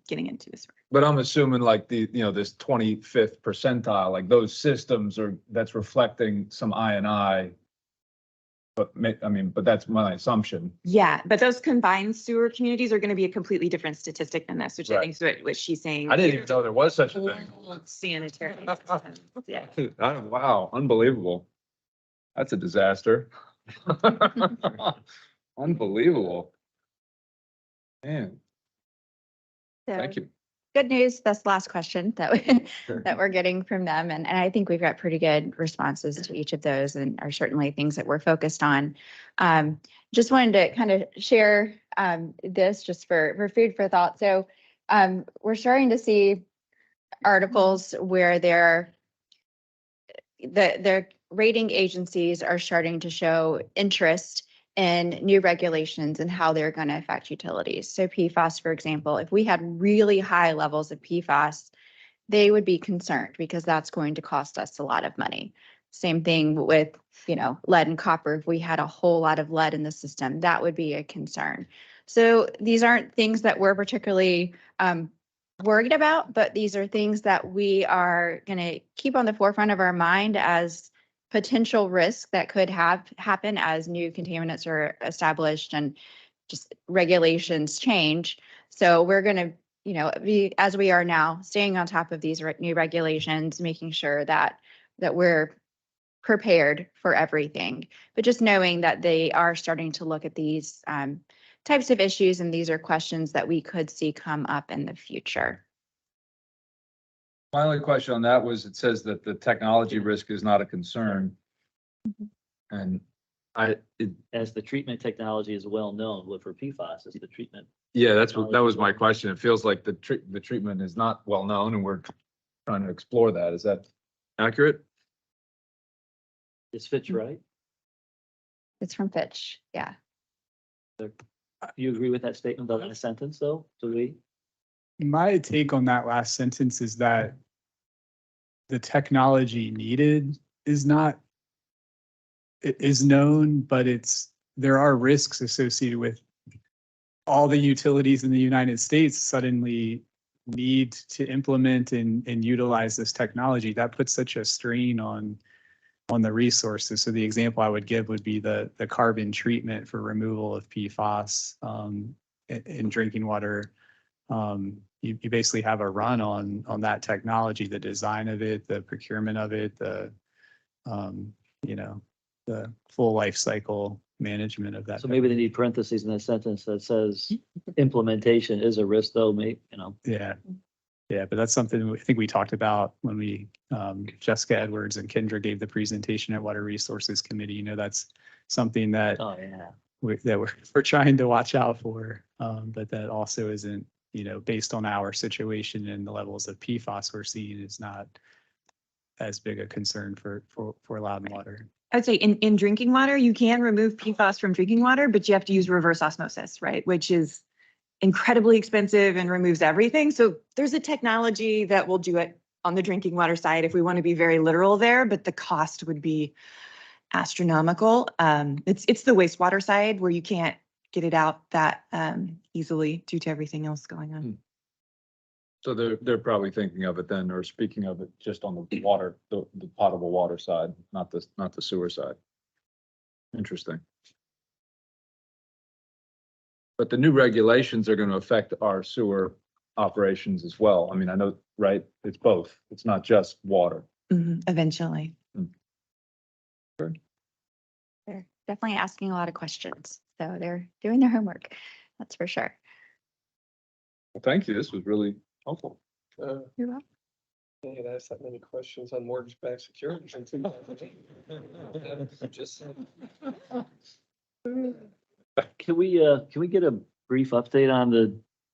getting into this. But I'm assuming like this 25th percentile, like those systems that's reflecting some I&I. But that's my assumption. Yeah, but those combined sewer communities are going to be a completely different statistic than this, which I Right. think is what she's saying. I didn't even know there was such a thing. Old Sanitary. systems, Yeah. Wow, unbelievable. That's a disaster. Unbelievable. Man, thank you. Good news, that's the last question that we're getting from them. And I think we've got pretty good responses to each of those, and are certainly things that we're focused on. Just wanted to kind of share this just for food for thought. So we're starting to see articles where the rating agencies are starting to show interest in new regulations and how they're going to affect utilities. So PFAS, for example, if we had really high levels of PFAS, they would be concerned because that's going to cost us a lot of money. Same thing with, lead and copper. If we had a whole lot of lead in the system, that would be a concern. So these aren't things that we're particularly worried about, but these are things that we are going to keep on the forefront of our mind as potential risks that could happen as new contaminants are established and just regulations change. So we're going to, be, as we are now, staying on top of these new regulations, making sure that we're prepared for everything, but just knowing that they are starting to look at these types of issues, and these are questions that we could see come up in the future. My only question on that was, it says that the technology risk is not a concern. And As the treatment technology is well known, what for PFAS is the treatment. yeah, that was my question. It feels like the treatment is not well known, and we're trying to explore that. Is that accurate? Is Fitch right? It's from Fitch. Yeah. Do you agree with that statement, the last sentence, though? Do we? My take on that last sentence is that the technology needed is not, it is known, but there are risks associated with all the utilities in the United States suddenly need to implement and utilize this technology. That puts such a strain on the resources. So the example I would give would be the carbon treatment for removal of PFAS in drinking water. You basically have a run on that technology, the design of it, the procurement of it, the full life cycle management of that. So maybe they need parentheses in that sentence that says implementation is a risk, though, Yeah, but that's something I think we talked about when we, Jessica Edwards and Kendra gave the presentation at Water Resources Committee. That's something that Oh, yeah. we're trying to watch out for, but that also isn't, based on our situation and the levels of PFAS we're seeing, is not as big a concern for Loudon Water. I'd say in drinking water, you can remove PFAS from drinking water, but you have to use reverse osmosis, right? Which is incredibly expensive and removes everything. So there's a technology that will do it on the drinking water side if we want to be very literal there, but the cost would be astronomical. It's the wastewater side where you can't get it out that easily due to everything else going on. So they're probably thinking of it then, or speaking of it just on the water, the potable water side, not the sewer side. Interesting. But the new regulations are going to affect our sewer operations as well. I mean, I know, right? It's both. It's not just water. Eventually. They're definitely asking a lot of questions. So they're doing their homework. That's for sure. Well, thank you. This was really helpful. You're welcome. I had asked that many questions on mortgage-backed securities in 2008. Just Can we get a brief update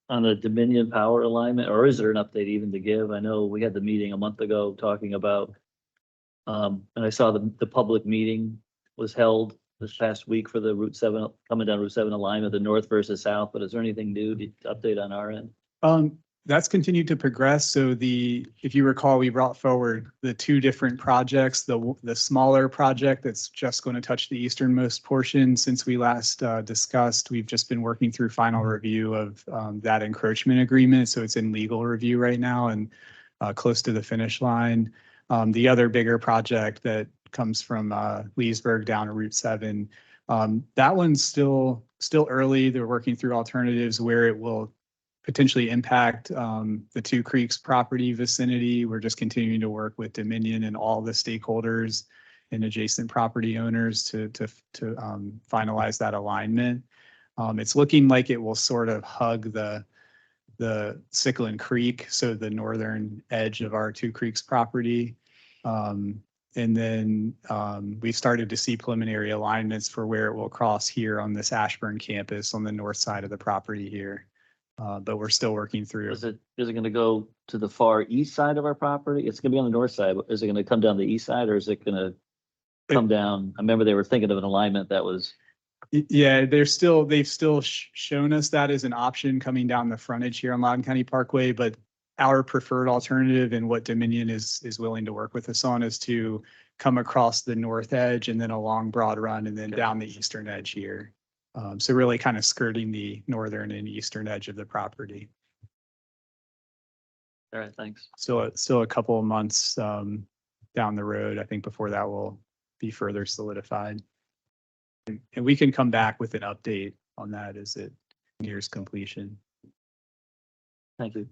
on the Dominion power alignment, or is there an update even to give? I know we had the meeting a month ago talking about, and I saw the public meeting was held this past week for the Route 7, coming down Route 7 alignment, the north versus south, but is there anything new to update on our end? That's continued to progress. So if you recall, we brought forward the two different projects, the smaller project that's just going to touch the easternmost portion. Since we last discussed, we've just been working through final review of that encroachment agreement. So it's in legal review right now and close to the finish line. The other bigger project that comes from Leesburg down to Route 7, that one's still early. They're working through alternatives where it will potentially impact the Two Creeks property vicinity. We're just continuing to work with Dominion and all the stakeholders and adjacent property owners to finalize that alignment. It's looking like it will sort of hug the Sycolin Creek, so the northern edge of our Two Creeks property. And then we started to see preliminary alignments for where it will cross here on this Ashburn campus on the north side of the property here. But we're still working through. Is it gonna go to the far east side of our property? It's gonna be on the north side, but is it gonna come down the east side or is it gonna come down? I remember they were thinking of an alignment that was, Yeah, they've still shown us that as an option coming down the frontage here on Loudoun County Parkway, but our preferred alternative and what Dominion is willing to work with us on is to come across the north edge and then along Broad Run and then down the eastern edge here. So really kind of skirting the northern and eastern edge of the property. all right, thanks. Still a couple of months down the road, I think, before that will be further solidified. And we can come back with an update on that as it nears completion. Thank you.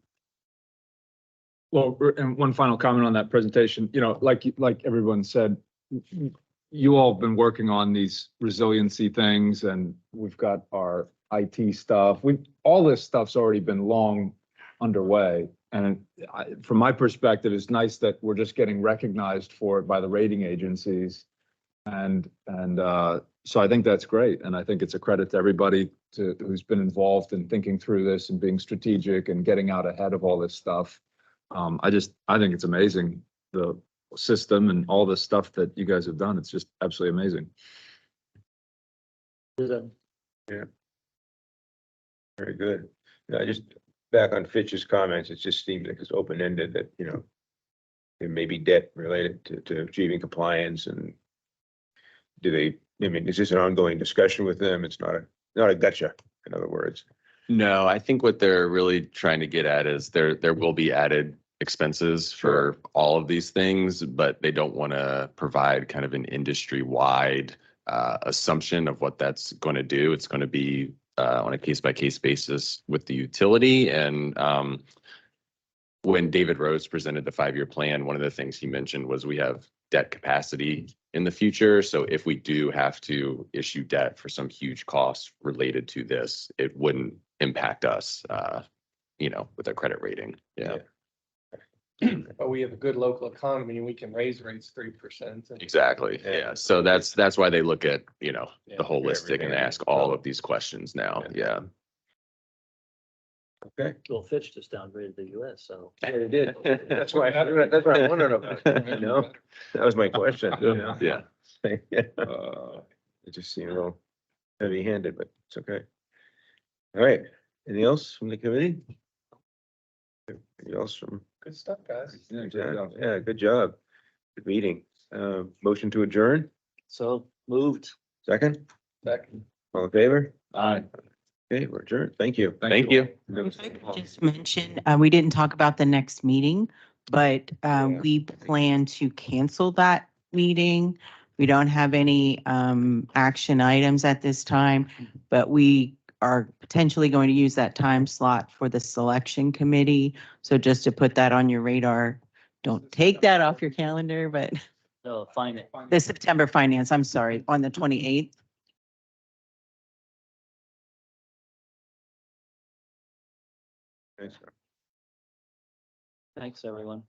Well, and one final comment on that presentation, you know, like everyone said, you all have been working on these resiliency things and we've got our IT stuff. All this stuff's already been long underway. And from my perspective, it's nice that we're just getting recognized for it by the rating agencies. And so I think that's great. And I think it's a credit to everybody who's been involved in thinking through this and being strategic and getting out ahead of all this stuff. I think it's amazing, the system and all the stuff that you guys have done. It's just absolutely amazing. Very good. Just back on Fitch's comments, it just seems like it's open-ended that, you know, there may be debt related to achieving compliance and is this an ongoing discussion with them? It's not a gotcha, in other words. No, I think what they're really trying to get at is there will be added expenses for all of these things, but they don't want to provide kind of an industry-wide assumption of what that's going to do. It's going to be on a case-by-case basis with the utility. And when David Rose presented the 5-year plan, one of the things he mentioned was we have debt capacity in the future. So if we do have to issue debt for some huge cost related to this, it wouldn't impact us, with our credit rating. Yeah. But we have a good local economy and we can raise rates 3%. Exactly. Yeah. So that's why they look at, the holistic and everything. ask all of these questions now. Yeah. Okay. Well, Fitch just downgraded the US, so. Yeah, they did. That's why I wondered about it, you know? That was my question. You know? Yeah. It just seemed a little heavy-handed, but it's okay. All right. Anything else from the committee? Anything else from? Good stuff, guys. Yeah, good job. Good meeting. Motion to adjourn, So moved. second, Second. all in favor? Aye. Okay, we're adjourned. Thank you. Thank you. Just mention, we didn't talk about the next meeting, but we plan to cancel that meeting. We don't have any action items at this time, but we are potentially going to use that time slot for the selection committee. So just to put that on your radar, don't take that off your calendar, but No, fine it. the September finance, I'm sorry, on the 28th. Thanks, everyone.